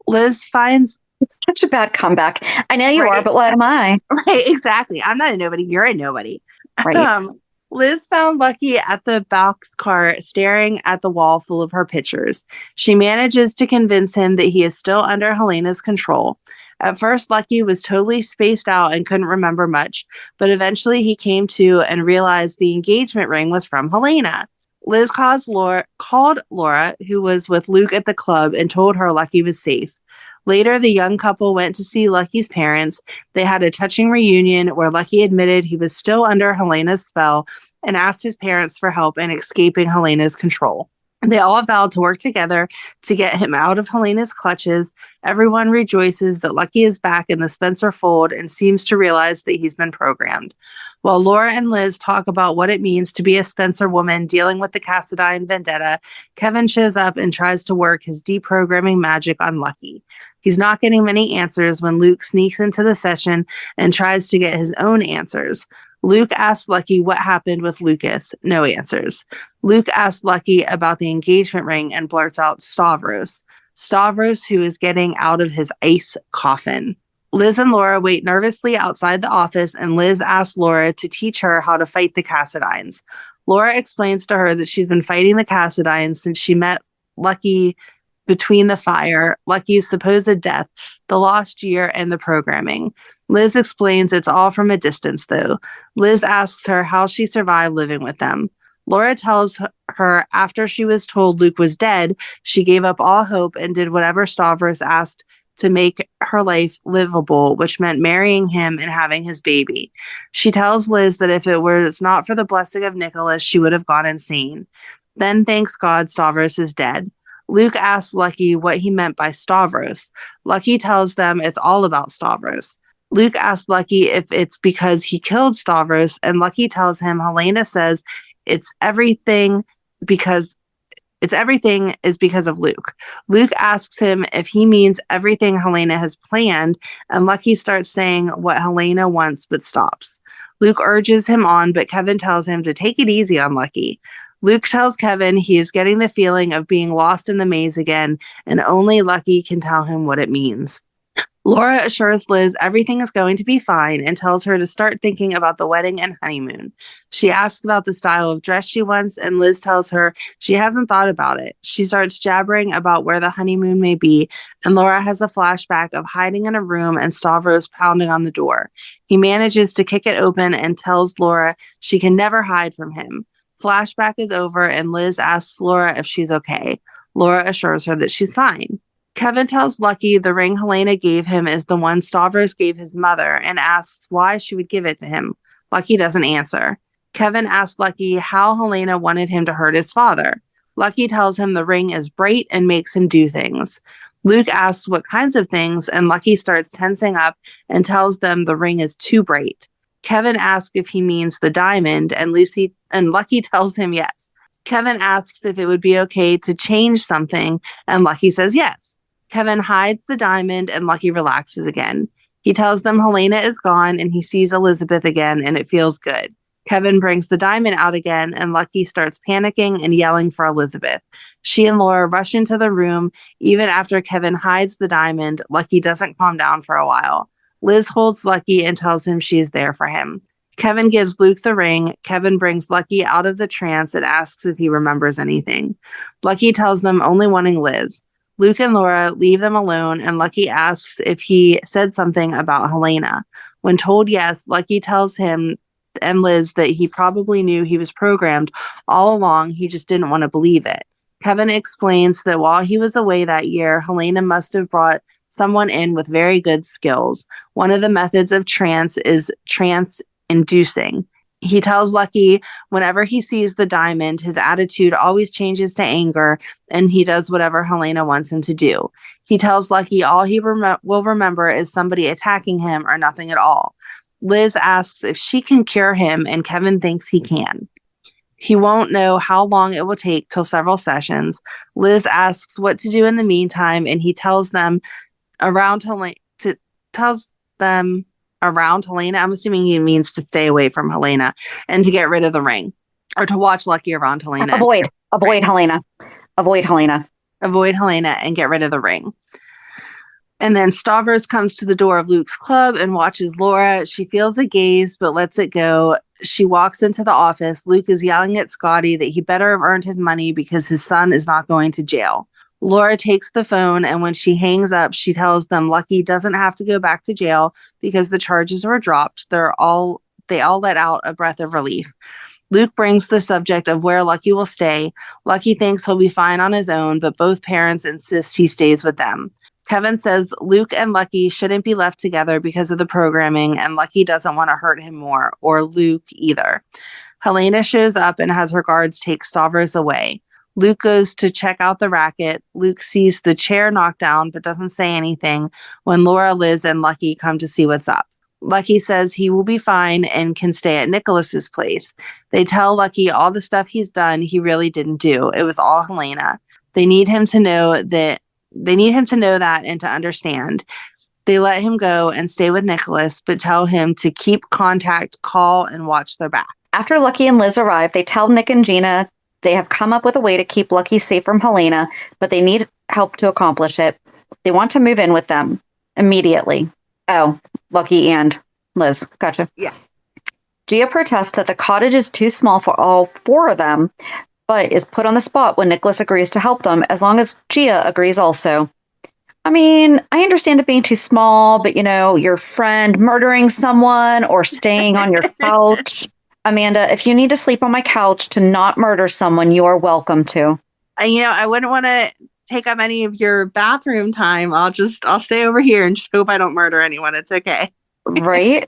Liz finds... It's such a bad comeback. I know you are, but what am I? Right, exactly. I'm not a nobody. You're a nobody. Right. Liz found Lucky at the boxcar staring at the wall full of her pictures. She manages to convince him that he is still under Helena's control. At first, Lucky was totally spaced out and couldn't remember much, but eventually he came to and realized the engagement ring was from Helena. Liz called Laura, who was with Luke at the club, and told her Lucky was safe. Later, the young couple went to see Lucky's parents. They had a touching reunion where Lucky admitted he was still under Helena's spell and asked his parents for help in escaping Helena's control. They all vowed to work together to get him out of Helena's clutches. Everyone rejoices that Lucky is back in the Spencer fold and seems to realize that he's been programmed. While Laura and Liz talk about what it means to be a Spencer woman dealing with the Cassadine vendetta, Kevin shows up and tries to work his deprogramming magic on Lucky. He's not getting many answers when Luke sneaks into the session and tries to get his own answers. Luke asks Lucky what happened with Lucas. No answers. Luke asks Lucky about the engagement ring and blurts out Stavros. Stavros, who is getting out of his ice coffin. Liz and Laura wait nervously outside the office, and Liz asks Laura to teach her how to fight the Cassadines. Laura explains to her that she's been fighting the Cassadines since she met Lucky between the fire, Lucky's supposed death, the lost year, and the programming. Liz explains it's all from a distance, though. Liz asks her how she survived living with them. Laura tells her after she was told Luke was dead, she gave up all hope and did whatever Stavros asked to make her life livable, which meant marrying him and having his baby. She tells Liz that if it was not for the blessing of Nikolas, she would have gone insane. Then, thanks God, Stavros is dead. Luke asks Lucky what he meant by Stavros. Lucky tells them it's all about Stavros. Luke asks Lucky if it's because he killed Stavros, and Lucky tells him Helena says it's everything is because of Luke. Luke asks him if he means everything Helena has planned, and Lucky starts saying what Helena wants but stops. Luke urges him on, but Kevin tells him to take it easy on Lucky. Luke tells Kevin he is getting the feeling of being lost in the maze again, and only Lucky can tell him what it means. Laura assures Liz everything is going to be fine and tells her to start thinking about the wedding and honeymoon. She asks about the style of dress she wants, and Liz tells her she hasn't thought about it. She starts jabbering about where the honeymoon may be, and Laura has a flashback of hiding in a room and Stavros pounding on the door. He manages to kick it open and tells Laura she can never hide from him. Flashback is over, and Liz asks Laura if she's okay. Laura assures her that she's fine. Kevin tells Lucky the ring Helena gave him is the one Stavros gave his mother and asks why she would give it to him. Lucky doesn't answer. Kevin asks Lucky how Helena wanted him to hurt his father. Lucky tells him the ring is bright and makes him do things. Luke asks what kinds of things, and Lucky starts tensing up and tells them the ring is too bright. Kevin asks if he means the diamond, and Lucky tells him yes. Kevin asks if it would be okay to change something, and Lucky says yes. Kevin hides the diamond, and Lucky relaxes again. He tells them Helena is gone, and he sees Elizabeth again, and it feels good. Kevin brings the diamond out again, and Lucky starts panicking and yelling for Elizabeth. She and Laura rush into the room. Even after Kevin hides the diamond, Lucky doesn't calm down for a while. Liz holds Lucky and tells him she is there for him. Kevin gives Luke the ring. Kevin brings Lucky out of the trance and asks if he remembers anything. Lucky tells them only wanting Liz. Luke and Laura leave them alone, and Lucky asks if he said something about Helena. When told yes, Lucky tells him and Liz that he probably knew he was programmed all along, he just didn't want to believe it. Kevin explains that while he was away that year, Helena must have brought someone in with very good skills. One of the methods of trance is trance inducing. He tells Lucky whenever he sees the diamond, his attitude always changes to anger, and he does whatever Helena wants him to do. He tells Lucky all he will remember is somebody attacking him or nothing at all. Liz asks if she can cure him, and Kevin thinks he can. He won't know how long it will take till several sessions. Liz asks what to do in the meantime, and he tells them around Helena. I'm assuming he means to stay away from Helena and to get rid of the ring, or to watch Lucky around Helena. Avoid Helena. Avoid Helena. Avoid Helena and get rid of the ring. And then Stavros comes to the door of Luke's club and watches Laura. She feels a gaze, but lets it go. She walks into the office. Luke is yelling at Scotty that he better have earned his money because his son is not going to jail. Laura takes the phone, and when she hangs up, she tells them Lucky doesn't have to go back to jail because the charges were dropped. They all let out a breath of relief. Luke brings the subject of where Lucky will stay. Lucky thinks he'll be fine on his own, but both parents insist he stays with them. Kevin says Luke and Lucky shouldn't be left together because of the programming, and Lucky doesn't want to hurt him more, or Luke either. Helena shows up and has her guards take Stavros away. Luke goes to check out the racket. Luke sees the chair knocked down but doesn't say anything when Laura, Liz, and Lucky come to see what's up. Lucky says he will be fine and can stay at Nikolas's place. They tell Lucky all the stuff he's done he really didn't do. It was all Helena. They need him to know that and to understand. They let him go and stay with Nikolas, but tell him to keep contact, call, and watch their back. After Lucky and Liz arrive, they tell Nick and Gina they have come up with a way to keep Lucky safe from Helena, but they need help to accomplish it. They want to move in with them immediately. Oh, Lucky and Liz. Gotcha. Yeah. Gia protests that the cottage is too small for all four of them, but is put on the spot when Nikolas agrees to help them, as long as Gia agrees also. I mean, I understand it being too small, but your friend murdering someone or staying on your couch. Amanda, if you need to sleep on my couch to not murder someone, you are welcome to. I wouldn't want to take up any of your bathroom time. I'll stay over here and just hope I don't murder anyone. It's okay. Right?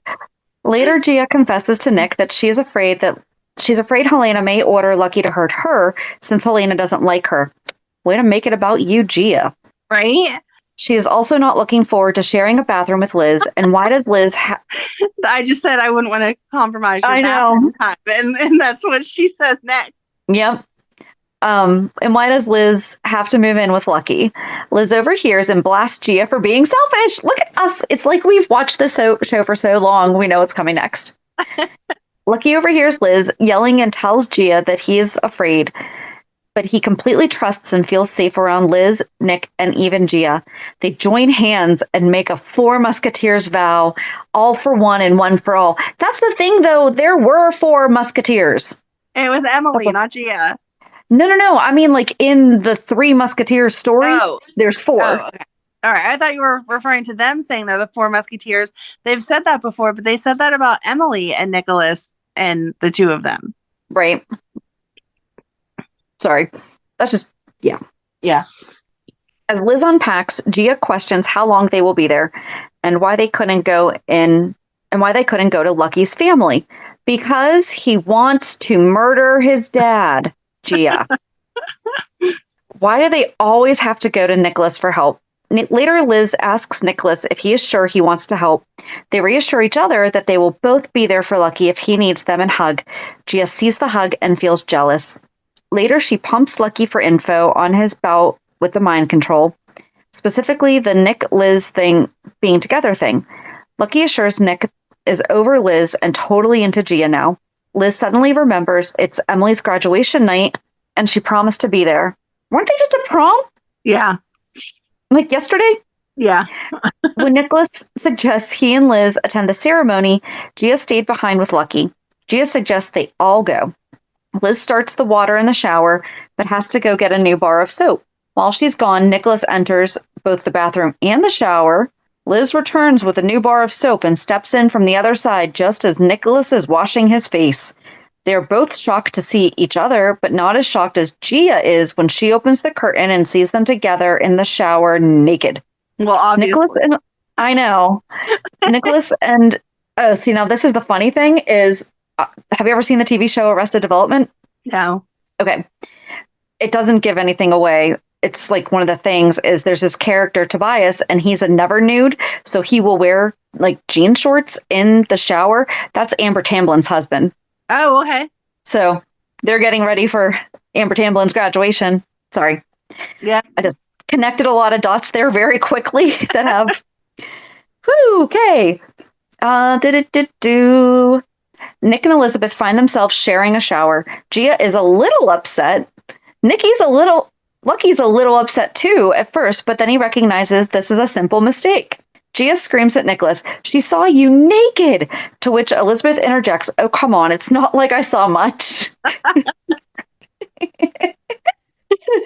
Later, Gia confesses to Nick that she's afraid Helena may order Lucky to hurt her since Helena doesn't like her. Way to make it about you, Gia. Right? She is also not looking forward to sharing a bathroom with Liz. And why does Liz I just said I wouldn't want to compromise your bathroom time. And that's what she says next. Yep. And why does Liz have to move in with Lucky? Liz overhears and blasts Gia for being selfish. Look at us. It's like we've watched this show for so long. We know what's coming next. Lucky overhears Liz yelling and tells Gia that he is afraid, but he completely trusts and feels safe around Liz, Nick, and even Gia. They join hands and make a Four Musketeers vow, all for one and one for all. That's the thing, though. There were four Musketeers. It was Emily, not Gia. No. I mean, like in the Three Musketeers story, there's four. Oh, okay. All right. I thought you were referring to them saying they're the Four Musketeers. They've said that before, but they said that about Emily and Nikolas and the two of them. Right. Sorry. That's just, yeah. Yeah. As Liz unpacks, Gia questions how long they will be there and why they couldn't go to Lucky's family. Because he wants to murder his dad, Gia. Why do they always have to go to Nikolas for help? Later, Liz asks Nikolas if he is sure he wants to help. They reassure each other that they will both be there for Lucky if he needs them and hug. Gia sees the hug and feels jealous. Later, she pumps Lucky for info on his bout with the mind control, specifically the Nick-Liz thing being together thing. Lucky assures Nick is over Liz and totally into Gia now. Liz suddenly remembers it's Emily's graduation night and she promised to be there. Weren't they just at prom? Yeah. Like yesterday? Yeah. When Nikolas suggests he and Liz attend the ceremony, Gia stayed behind with Lucky. Gia suggests they all go. Liz starts the water in the shower, but has to go get a new bar of soap. While she's gone, Nikolas enters both the bathroom and the shower. Liz returns with a new bar of soap and steps in from the other side just as Nikolas is washing his face. They're both shocked to see each other, but not as shocked as Gia is when she opens the curtain and sees them together in the shower naked. Well, obviously. I know. Nikolas and... Oh, see, now this is the funny thing is Have you ever seen the TV show Arrested Development? No. Okay. It doesn't give anything away. It's like one of the things is there's this character, Tobias, and he's a never nude. So he will wear like jean shorts in the shower. That's Amber Tamblin's husband. Oh, okay. So they're getting ready for Amber Tamblin's graduation. Sorry. Yeah. I just connected a lot of dots there very quickly that have. Whoo, okay. Nick and Elizabeth find themselves sharing a shower. Gia is a little upset. Lucky's a little upset too at first, but then he recognizes this is a simple mistake. Gia screams at Nikolas, "She saw you naked!" To which Elizabeth interjects, "Oh, come on, it's not like I saw much."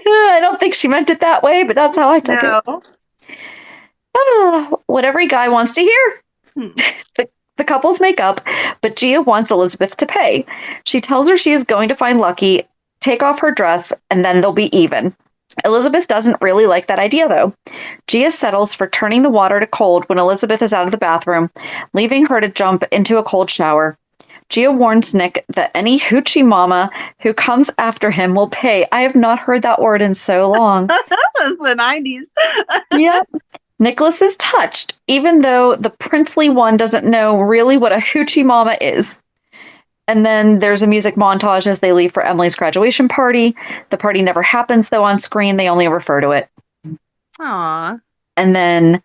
I don't think she meant it that way, but that's how I took it. What every guy wants to hear. The couples make up, but Gia wants Elizabeth to pay. She tells her she is going to find Lucky, take off her dress, and then they'll be even. Elizabeth doesn't really like that idea, though. Gia settles for turning the water to cold when Elizabeth is out of the bathroom, leaving her to jump into a cold shower. Gia warns Nick that any hoochie mama who comes after him will pay. I have not heard that word in so long. That's the 90s. Yep. Nikolas is touched, even though the princely one doesn't know really what a hoochie mama is. And then there's a music montage as they leave for Emily's graduation party. The party never happens, though, on screen. They only refer to it. Aww. And then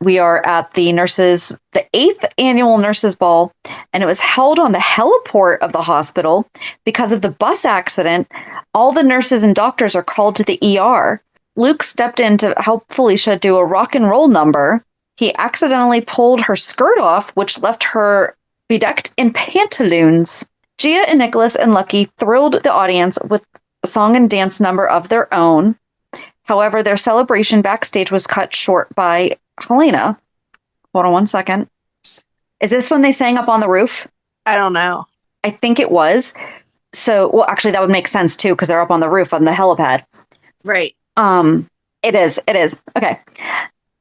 we are at the 8th annual nurses ball, and it was held on the heliport of the hospital. Because of the bus accident, all the nurses and doctors are called to the ER. Luke stepped in to help Felicia do a rock and roll number. He accidentally pulled her skirt off, which left her bedecked in pantaloons. Gia and Nikolas and Lucky thrilled the audience with a song and dance number of their own. However, their celebration backstage was cut short by Helena. Hold on one second. Is this when they sang up on the roof? I don't know. I think it was. So, well, actually, that would make sense, too, because they're up on the roof on the helipad. Right. It is. Okay.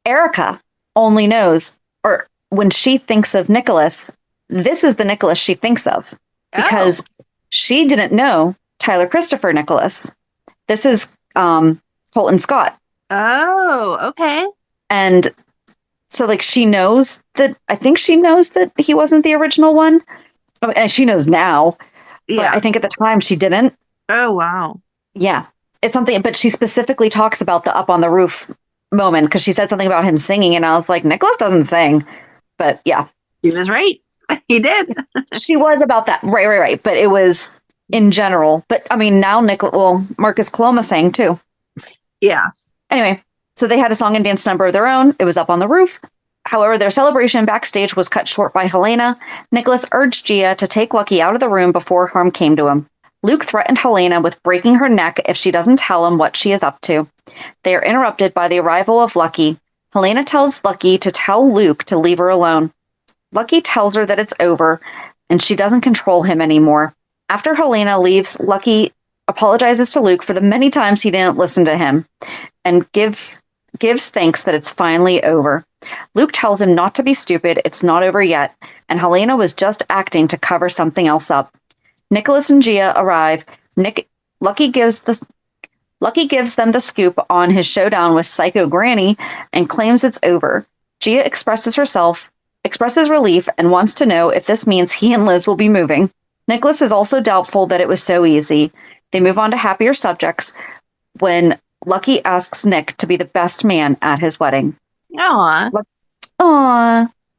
Erica only knows, or when she thinks of Nikolas, this is the Nikolas she thinks of. Because she didn't know Tyler Christopher Nikolas. This is Colton Scott. Oh, okay. And so, like, she knows that, I think she knows that he wasn't the original one. And she knows now. Yeah. But I think at the time she didn't. Oh, wow. Yeah. It's something, but she specifically talks about the up on the roof moment because she said something about him singing. And I was like, Nikolas doesn't sing. But yeah. He was right. He did. She was about that. Right. But it was in general. But I mean, now Marcus Coloma sang too. Yeah. Anyway, so they had a song and dance number of their own. It was up on the roof. However, their celebration backstage was cut short by Helena. Nikolas urged Gia to take Lucky out of the room before harm came to him. Luke threatened Helena with breaking her neck if she doesn't tell him what she is up to. They are interrupted by the arrival of Lucky. Helena tells Lucky to tell Luke to leave her alone. Lucky tells her that it's over, and she doesn't control him anymore. After Helena leaves, Lucky apologizes to Luke for the many times he didn't listen to him, and gives thanks that it's finally over. Luke tells him not to be stupid, it's not over yet, and Helena was just acting to cover something else up. Nikolas and Gia arrive. Lucky gives them the scoop on his showdown with Psycho Granny and claims it's over. Gia expresses relief and wants to know if this means he and Liz will be moving. Nikolas is also doubtful that it was so easy. They move on to happier subjects when Lucky asks Nick to be the best man at his wedding. Aww.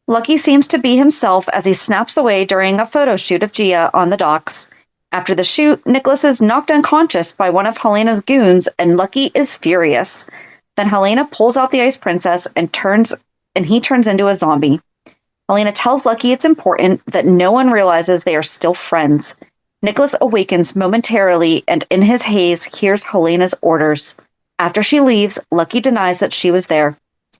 Lucky seems to be himself as he snaps away during a photo shoot of Gia on the docks. After the shoot, Nikolas is knocked unconscious by one of Helena's goons, and Lucky is furious. Then Helena pulls out the Ice Princess and he turns into a zombie. Helena tells Lucky it's important that no one realizes they are still friends. Nikolas awakens momentarily and in his haze hears Helena's orders. After she leaves, Lucky denies that she was there.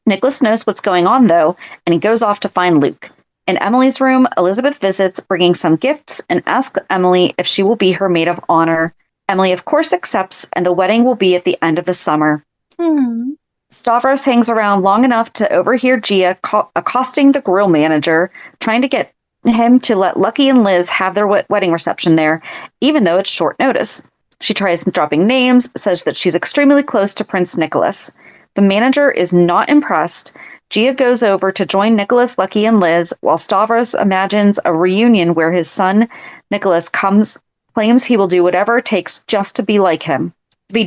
Nikolas knows what's going on, though, and he goes off to find Luke. In Emily's room, Elizabeth visits, bringing some gifts, and asks Emily if she will be her maid of honor. Emily, of course, accepts, and the wedding will be at the end of the summer. Stavros hangs around long enough to overhear Gia accosting the grill manager, trying to get him to let Lucky and Liz have their wedding reception there, even though it's short notice. She tries dropping names, says that she's extremely close to Prince Nikolas. The manager is not impressed. Gia goes over to join Nikolas, Lucky, and Liz, while Stavros imagines a reunion where his son, Nikolas, claims he will do whatever it takes just to be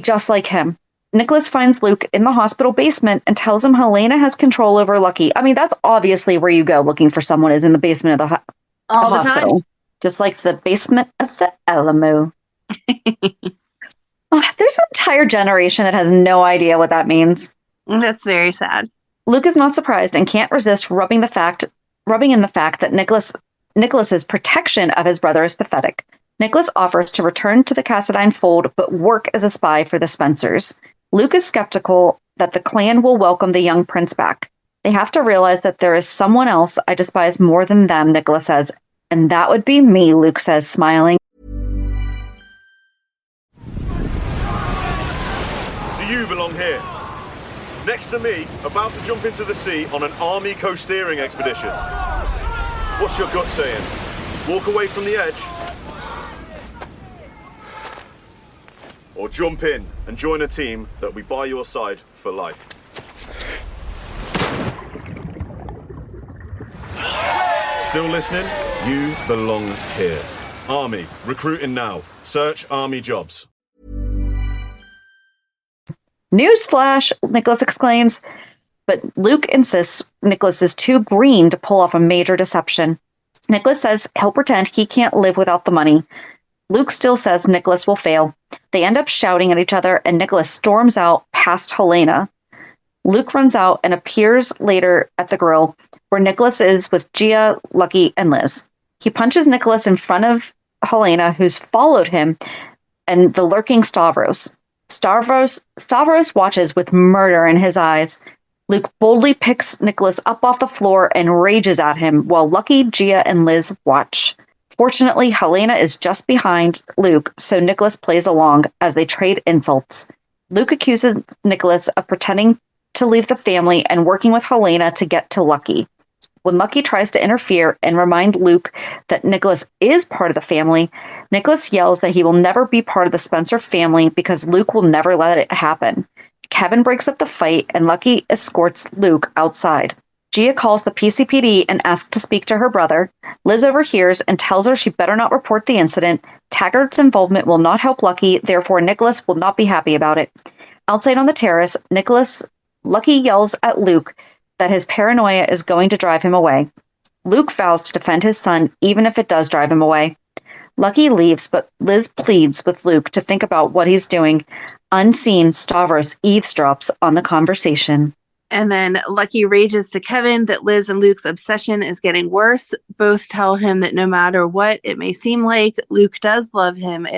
just like him. Nikolas finds Luke in the hospital basement and tells him Helena has control over Lucky. I mean, that's obviously where you go looking for someone, is in the basement of the hospital. Time. Just like the basement of the Alamo. There's an entire generation that has no idea what that means. That's very sad. Luke is not surprised and can't resist rubbing in the fact that Nikolas's protection of his brother is pathetic. Nikolas offers to return to the Cassadine fold, but work as a spy for the Spencers. Luke is skeptical that the clan will welcome the young prince back. They have to realize that there is someone else I despise more than them, Nikolas says. And that would be me, Luke says, smiling. Do you belong here? Next to me, about to jump into the sea on an army coast-steering expedition. What's your gut saying? Walk away from the edge? Or jump in and join a team that'll be by your side for life? Still listening? You belong here. Army, recruiting now. Search army jobs. Newsflash, Nikolas exclaims, but Luke insists Nikolas is too green to pull off a major deception. Nikolas says he'll pretend he can't live without the money. Luke still says Nikolas will fail. They end up shouting at each other, and Nikolas storms out past Helena. Luke runs out and appears later at the grill, where Nikolas is with Gia, Lucky, and Liz. He punches Nikolas in front of Helena, who's followed him, and the lurking Stavros. Stavros watches with murder in his eyes. Luke boldly picks Nikolas up off the floor and rages at him, while Lucky, Gia, and Liz watch. Fortunately, Helena is just behind Luke, so Nikolas plays along as they trade insults. Luke accuses Nikolas of pretending to leave the family and working with Helena to get to Lucky. When Lucky tries to interfere and remind Luke that Nikolas is part of the family, Nikolas yells that he will never be part of the Spencer family because Luke will never let it happen. Kevin breaks up the fight and Lucky escorts Luke outside. Gia calls the PCPD and asks to speak to her brother. Liz overhears and tells her she better not report the incident. Taggart's involvement will not help Lucky, therefore Nikolas will not be happy about it. Outside on the terrace, Lucky yells at Luke that his paranoia is going to drive him away. Luke vows to defend his son, even if it does drive him away. Lucky leaves, but Liz pleads with Luke to think about what he's doing. Unseen, Stavros eavesdrops on the conversation. And then Lucky rages to Kevin that Liz and Luke's obsession is getting worse. Both tell him that no matter what it may seem like, Luke does love him.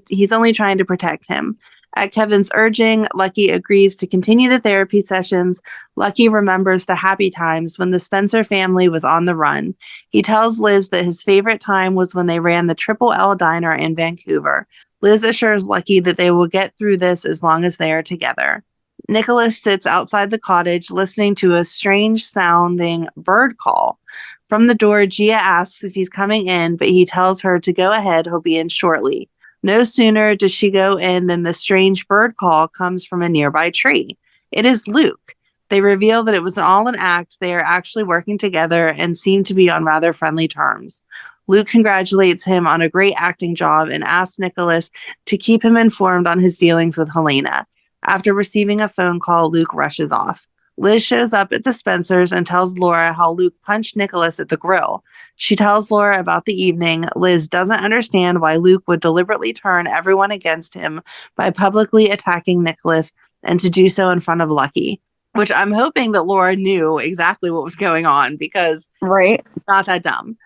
He's only trying to protect him. At Kevin's urging, Lucky agrees to continue the therapy sessions. Lucky remembers the happy times when the Spencer family was on the run. He tells Liz that his favorite time was when they ran the Triple L Diner in Vancouver. Liz assures Lucky that they will get through this as long as they are together. Nikolas sits outside the cottage listening to a strange-sounding bird call. From the door, Gia asks if he's coming in, but he tells her to go ahead, he'll be in shortly. No sooner does she go in than the strange bird call comes from a nearby tree. It is Luke. They reveal that it was all an act. They are actually working together and seem to be on rather friendly terms. Luke congratulates him on a great acting job and asks Nikolas to keep him informed on his dealings with Helena. After receiving a phone call, Luke rushes off. Liz shows up at the Spencers and tells Laura how Luke punched Nikolas at the grill. She tells Laura about the evening. Liz doesn't understand why Luke would deliberately turn everyone against him by publicly attacking Nikolas and to do so in front of Lucky, which I'm hoping that Laura knew exactly what was going on because right, not that dumb.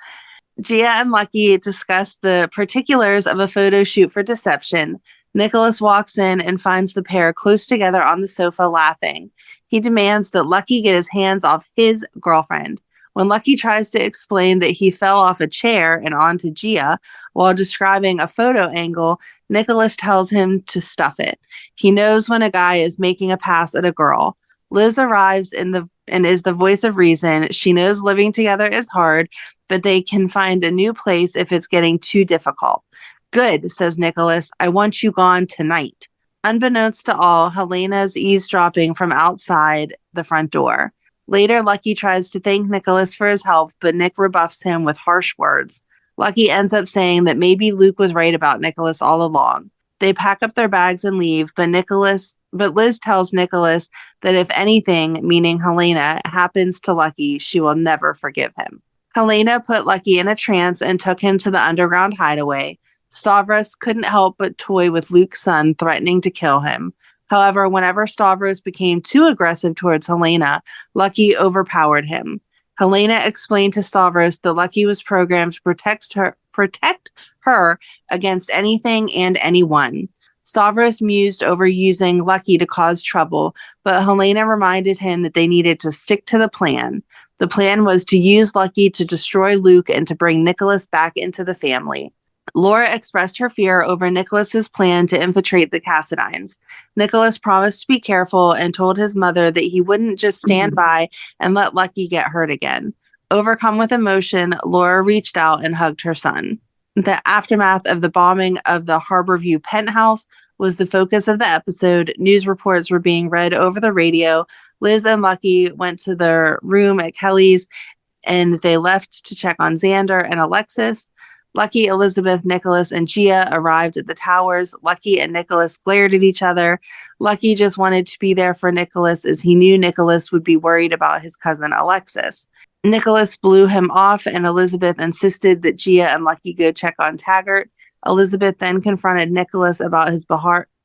Gia and Lucky discuss the particulars of a photo shoot for deception. Nikolas walks in and finds the pair close together on the sofa laughing. He demands that Lucky get his hands off his girlfriend. When Lucky tries to explain that he fell off a chair and onto Gia while describing a photo angle, Nikolas tells him to stuff it. He knows when a guy is making a pass at a girl. Liz arrives and is the voice of reason. She knows living together is hard, but they can find a new place if it's getting too difficult. Good, says Nikolas. I want you gone tonight. Unbeknownst to all, Helena's eavesdropping from outside the front door. Later, Lucky tries to thank Nikolas for his help, but Nick rebuffs him with harsh words. Lucky ends up saying that maybe Luke was right about Nikolas all along. They pack up their bags and leave, but Liz tells Nikolas that if anything, meaning Helena, happens to Lucky, she will never forgive him. Helena put Lucky in a trance and took him to the underground hideaway. Stavros couldn't help but toy with Luke's son, threatening to kill him. However, whenever Stavros became too aggressive towards Helena, Lucky overpowered him. Helena explained to Stavros that Lucky was programmed to protect her against anything and anyone. Stavros mused over using Lucky to cause trouble, but Helena reminded him that they needed to stick to the plan. The plan was to use Lucky to destroy Luke and to bring Nikolas back into the family. Laura expressed her fear over Nikolas's plan to infiltrate the Cassidines. Nikolas promised to be careful and told his mother that he wouldn't just stand by and let Lucky get hurt again. Overcome with emotion, Laura reached out and hugged her son. The aftermath of the bombing of the Harborview penthouse was the focus of the episode. News reports were being read over the radio. Liz and Lucky went to their room at Kelly's and they left to check on Xander and Alexis. Lucky, Elizabeth, Nikolas, and Gia arrived at the towers. Lucky and Nikolas glared at each other. Lucky just wanted to be there for Nikolas as he knew Nikolas would be worried about his cousin Alexis. Nikolas blew him off and Elizabeth insisted that Gia and Lucky go check on Taggart. Elizabeth then confronted Nikolas about his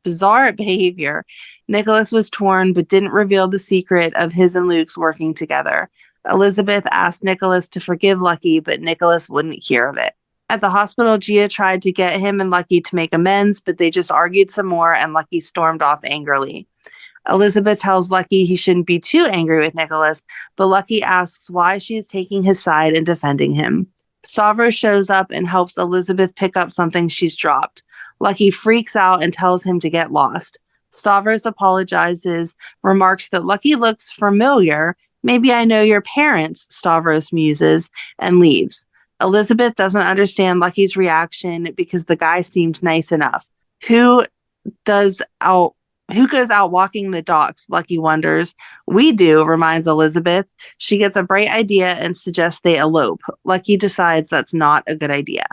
bizarre behavior. Nikolas was torn but didn't reveal the secret of his and Luke's working together. Elizabeth asked Nikolas to forgive Lucky, but Nikolas wouldn't hear of it. At the hospital, Gia tried to get him and Lucky to make amends, but they just argued some more and Lucky stormed off angrily. Elizabeth tells Lucky he shouldn't be too angry with Nikolas, but Lucky asks why she's taking his side and defending him. Stavros shows up and helps Elizabeth pick up something she's dropped. Lucky freaks out and tells him to get lost. Stavros apologizes, remarks that Lucky looks familiar. Maybe I know your parents, Stavros muses, and leaves. Elizabeth doesn't understand Lucky's reaction because the guy seemed nice enough. Who goes out walking the docks? Lucky wonders. We do, reminds Elizabeth. She gets a bright idea and suggests they elope. Lucky decides that's not a good idea.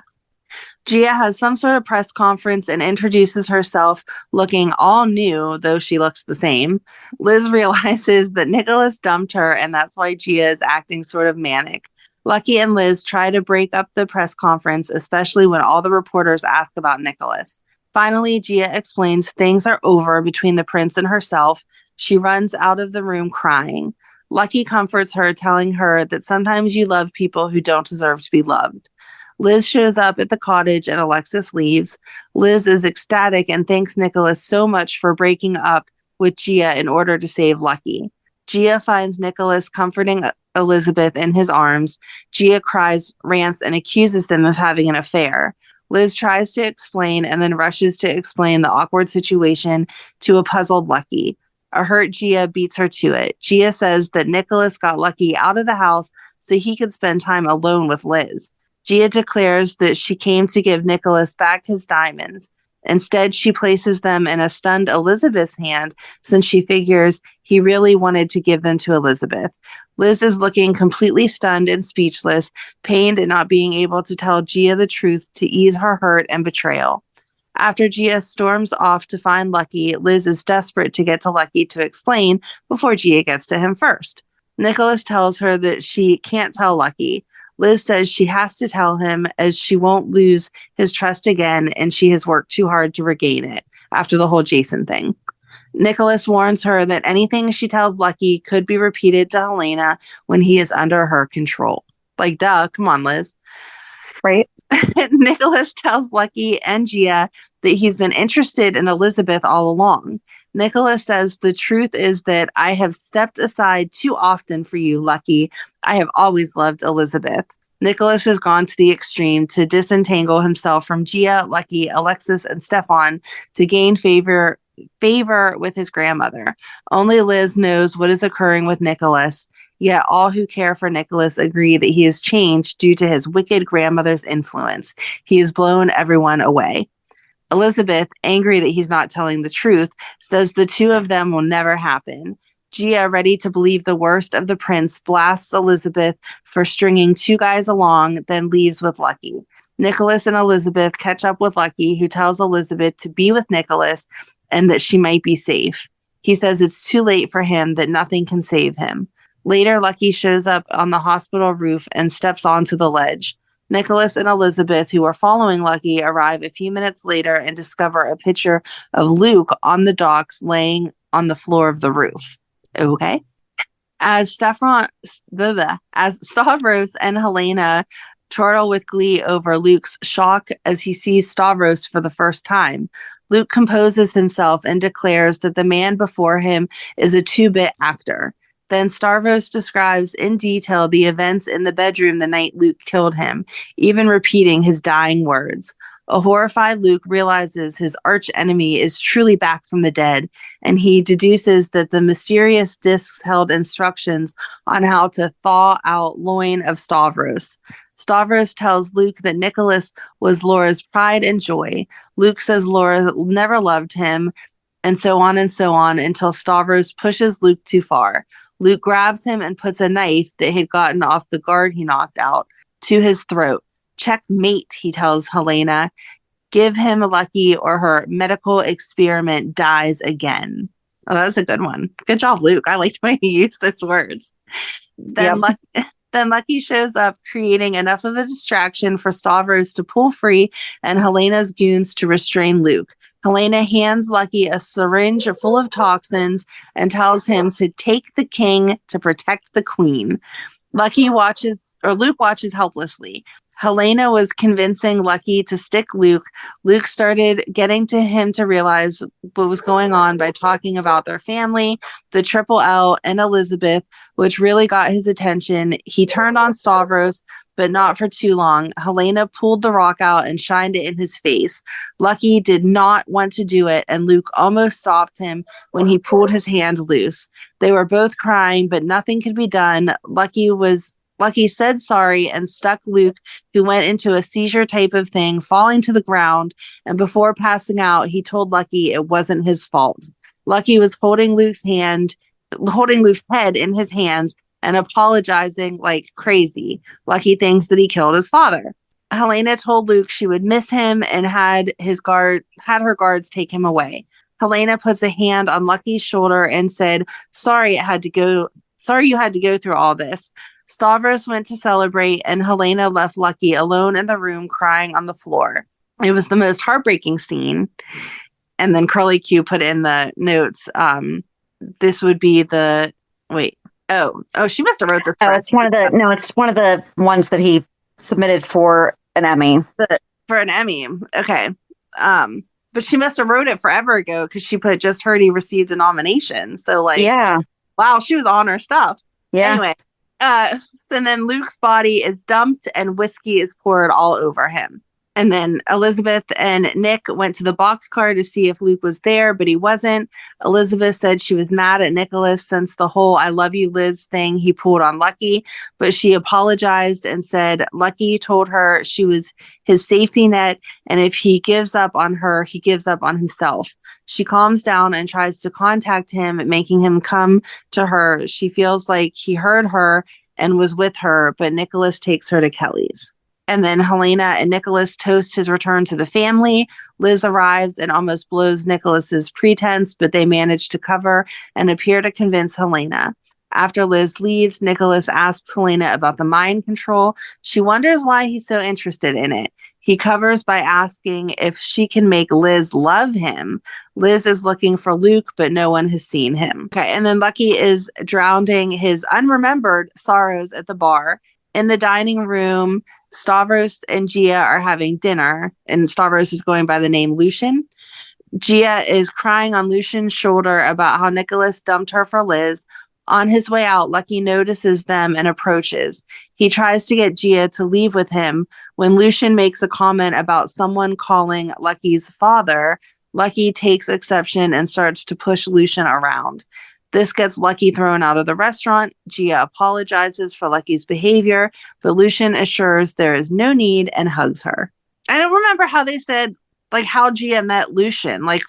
Gia has some sort of press conference and introduces herself looking all new, though she looks the same. Liz realizes that Nikolas dumped her and that's why Gia is acting sort of manic. Lucky and Liz try to break up the press conference, especially when all the reporters ask about Nikolas. Finally, Gia explains things are over between the prince and herself. She runs out of the room crying. Lucky comforts her, telling her that sometimes you love people who don't deserve to be loved. Liz shows up at the cottage and Alexis leaves. Liz is ecstatic and thanks Nikolas so much for breaking up with Gia in order to save Lucky. Gia finds Nikolas comforting Elizabeth in his arms. Gia cries, rants, and accuses them of having an affair. Liz tries to explain and then rushes to explain the awkward situation to a puzzled Lucky. A hurt Gia beats her to it. Gia says that Nikolas got Lucky out of the house so he could spend time alone with Liz. Gia declares that she came to give Nikolas back his diamonds. Instead, she places them in a stunned Elizabeth's hand since she figures he really wanted to give them to Elizabeth. Liz is looking completely stunned and speechless, pained at not being able to tell Gia the truth to ease her hurt and betrayal. After Gia storms off to find Lucky, Liz is desperate to get to Lucky to explain before Gia gets to him first. Nikolas tells her that she can't tell Lucky. Liz says she has to tell him as she won't lose his trust again and she has worked too hard to regain it after the whole Jason thing. Nikolas warns her that anything she tells Lucky could be repeated to Helena when he is under her control. Like, duh, come on, Liz. Right? Nikolas tells Lucky and Gia that he's been interested in Elizabeth all along. Nikolas says the truth is that I have stepped aside too often for you, Lucky. I have always loved Elizabeth. Nikolas has gone to the extreme to disentangle himself from Gia, Lucky, Alexis, and Stefan to gain favor favor with his grandmother. Only Liz knows what is occurring with Nikolas, yet all who care for Nikolas agree that he has changed due to his wicked grandmother's influence. He has blown everyone away. Elizabeth, angry that he's not telling the truth, says the two of them will never happen. Gia, ready to believe the worst of the prince, blasts Elizabeth for stringing two guys along, then leaves with Lucky. Nikolas and Elizabeth catch up with Lucky, who tells Elizabeth to be with Nikolas and that she might be safe. He says it's too late for him, that nothing can save him. Later, Lucky shows up on the hospital roof and steps onto the ledge. Nikolas and Elizabeth, who are following Lucky, arrive a few minutes later and discover a picture of Luke on the docks laying on the floor of the roof. Okay. As Stavros and Helena chortle with glee over Luke's shock as he sees Stavros for the first time, Luke composes himself and declares that the man before him is a two-bit actor. Then Stavros describes in detail the events in the bedroom the night Luke killed him, even repeating his dying words. A horrified Luke realizes his arch enemy is truly back from the dead, and he deduces that the mysterious discs held instructions on how to thaw out loin of Stavros. Stavros tells Luke that Nikolas was Laura's pride and joy. Luke says Laura never loved him, and so on until Stavros pushes Luke too far. Luke grabs him and puts a knife that had gotten off the guard he knocked out to his throat. Checkmate, he tells Helena. Give him Lucky or her medical experiment dies again. Oh, that was a good one. Good job, Luke. I liked when he used those words. Then Lucky shows up, creating enough of a distraction for Stavros to pull free and Helena's goons to restrain Luke. Helena hands Lucky a syringe full of toxins and tells him to take the king to protect the queen. Luke watches helplessly. Helena was convincing Lucky to stick Luke. Luke started getting to him to realize what was going on by talking about their family, the Triple L, and Elizabeth, which really got his attention. He turned on Stavros, but not for too long. Helena pulled the rock out and shined it in his face. Lucky did not want to do it, and Luke almost stopped him when he pulled his hand loose. They were both crying, but nothing could be done. Lucky said sorry and stuck Luke, who went into a seizure type of thing, falling to the ground, and before passing out, he told Lucky it wasn't his fault. Lucky was holding Luke's head in his hands and apologizing like crazy. Lucky thinks that he killed his father. Helena told Luke she would miss him and had her guards take him away. Helena puts a hand on Lucky's shoulder and said, sorry you had to go through all this. Stavros went to celebrate, and Helena left Lucky alone in the room crying on the floor. It was the most heartbreaking scene. And then Curly Q put in the notes, this would be the wait. Oh, she must have wrote this. It's one of the ones that he submitted for an Emmy. For an Emmy. Okay. But she must have wrote it forever ago because she put just heard he received a nomination. So yeah. Wow, she was on her stuff. Yeah. Anyway. And then Luke's body is dumped and whiskey is poured all over him. And then Elizabeth and Nick went to the boxcar to see if Luke was there, but he wasn't. Elizabeth said she was mad at Nikolas since the whole I love you, Liz thing he pulled on Lucky, but she apologized and said Lucky told her she was his safety net, and if he gives up on her, he gives up on himself. She calms down and tries to contact him, making him come to her. She feels like he heard her and was with her, but Nikolas takes her to Kelly's. And then Helena and Nikolas toast his return to the family. Liz arrives and almost blows Nikolas's pretense, but they manage to cover and appear to convince Helena. After Liz leaves, Nikolas asks Helena about the mind control. She wonders why he's so interested in it. He covers by asking if she can make Liz love him. Liz is looking for Luke, but no one has seen him. Okay, and then Lucky is drowning his unremembered sorrows at the bar. In the dining room, Stavros and Gia are having dinner, and Stavros is going by the name Lucian. Gia is crying on Lucian's shoulder about how Nikolas dumped her for Liz. On his way out, Lucky notices them and approaches. He tries to get Gia to leave with him. When Lucian makes a comment about someone calling Lucky's father, Lucky takes exception and starts to push Lucian around. This gets Lucky thrown out of the restaurant. Gia apologizes for Lucky's behavior, but Lucian assures there is no need and hugs her. I don't remember how they said, like, how Gia met Lucian, like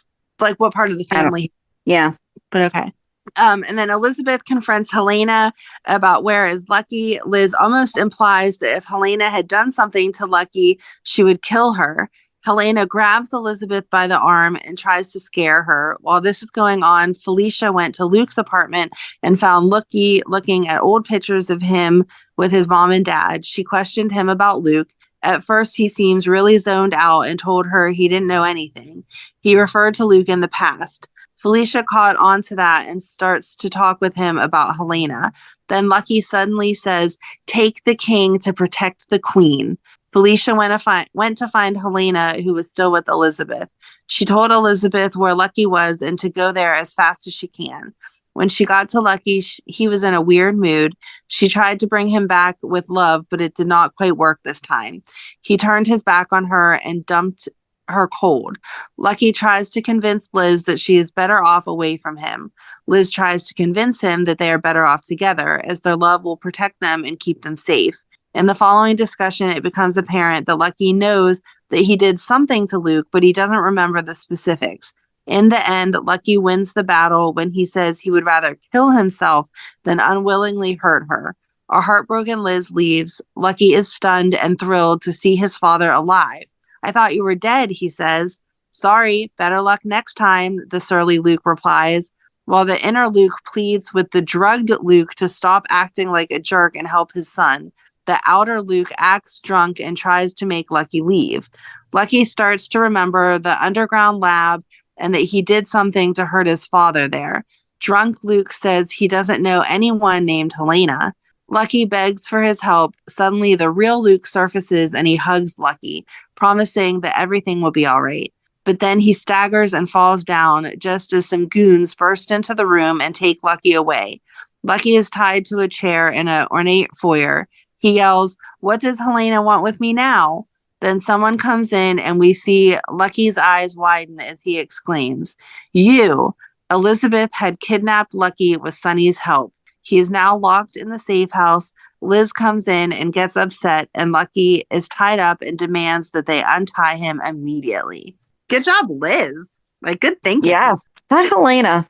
what part of the family. Yeah. But okay. And then Elizabeth confronts Helena about where is Lucky. Liz almost implies that if Helena had done something to Lucky, she would kill her. Helena grabs Elizabeth by the arm and tries to scare her. While this is going on, Felicia went to Luke's apartment and found Lucky looking at old pictures of him with his mom and dad. She questioned him about Luke. At first, he seems really zoned out and told her he didn't know anything. He referred to Luke in the past. Felicia caught on to that and starts to talk with him about Helena. Then Lucky suddenly says, "Take the king to protect the queen." Felicia went to find Helena, who was still with Elizabeth. She told Elizabeth where Lucky was and to go there as fast as she can. When she got to Lucky, he was in a weird mood. She tried to bring him back with love, but it did not quite work this time. He turned his back on her and dumped her cold. Lucky tries to convince Liz that she is better off away from him. Liz tries to convince him that they are better off together, as their love will protect them and keep them safe. In the following discussion, it becomes apparent that Lucky knows that he did something to Luke, but he doesn't remember the specifics. In the end, Lucky wins the battle when he says he would rather kill himself than unwillingly hurt her. A heartbroken Liz leaves. Lucky is stunned and thrilled to see his father alive. "I thought you were dead," he says. "Sorry, better luck next time," the surly Luke replies, while the inner Luke pleads with the drugged Luke to stop acting like a jerk and help his son. The outer Luke acts drunk and tries to make Lucky leave. Lucky starts to remember the underground lab and that he did something to hurt his father there. Drunk Luke says he doesn't know anyone named Helena. Lucky begs for his help. Suddenly, the real Luke surfaces and he hugs Lucky, promising that everything will be all right. But then he staggers and falls down just as some goons burst into the room and take Lucky away. Lucky is tied to a chair in an ornate foyer. He yells, "What does Helena want with me now?" Then someone comes in and we see Lucky's eyes widen as he exclaims, "You!" Elizabeth had kidnapped Lucky with Sonny's help. He is now locked in the safe house. Liz comes in and gets upset, and Lucky is tied up and demands that they untie him immediately. Good job, Liz. Like, good thinking. Yeah. That Helena,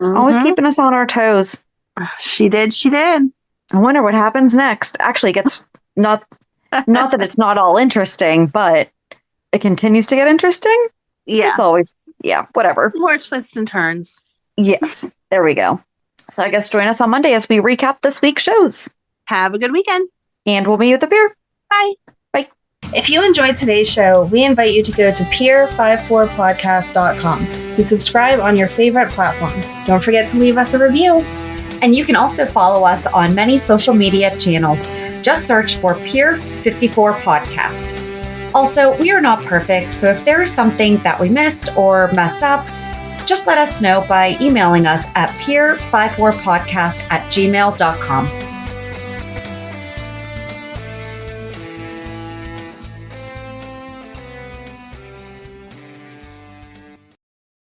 always keeping us on our toes. She did. I wonder what happens next. Actually, it gets not that it's not all interesting, but it continues to get interesting. Yeah. It's always, whatever. More twists and turns. Yes. There we go. So I guess join us on Monday as we recap this week's shows. Have a good weekend. And we'll meet you at the pier. Bye. Bye. If you enjoyed today's show, we invite you to go to pier54podcast.com to subscribe on your favorite platform. Don't forget to leave us a review. And you can also follow us on many social media channels. Just search for Pier 54 Podcast. Also, we are not perfect, so if there is something that we missed or messed up, just let us know by emailing us at pier54podcast@gmail.com.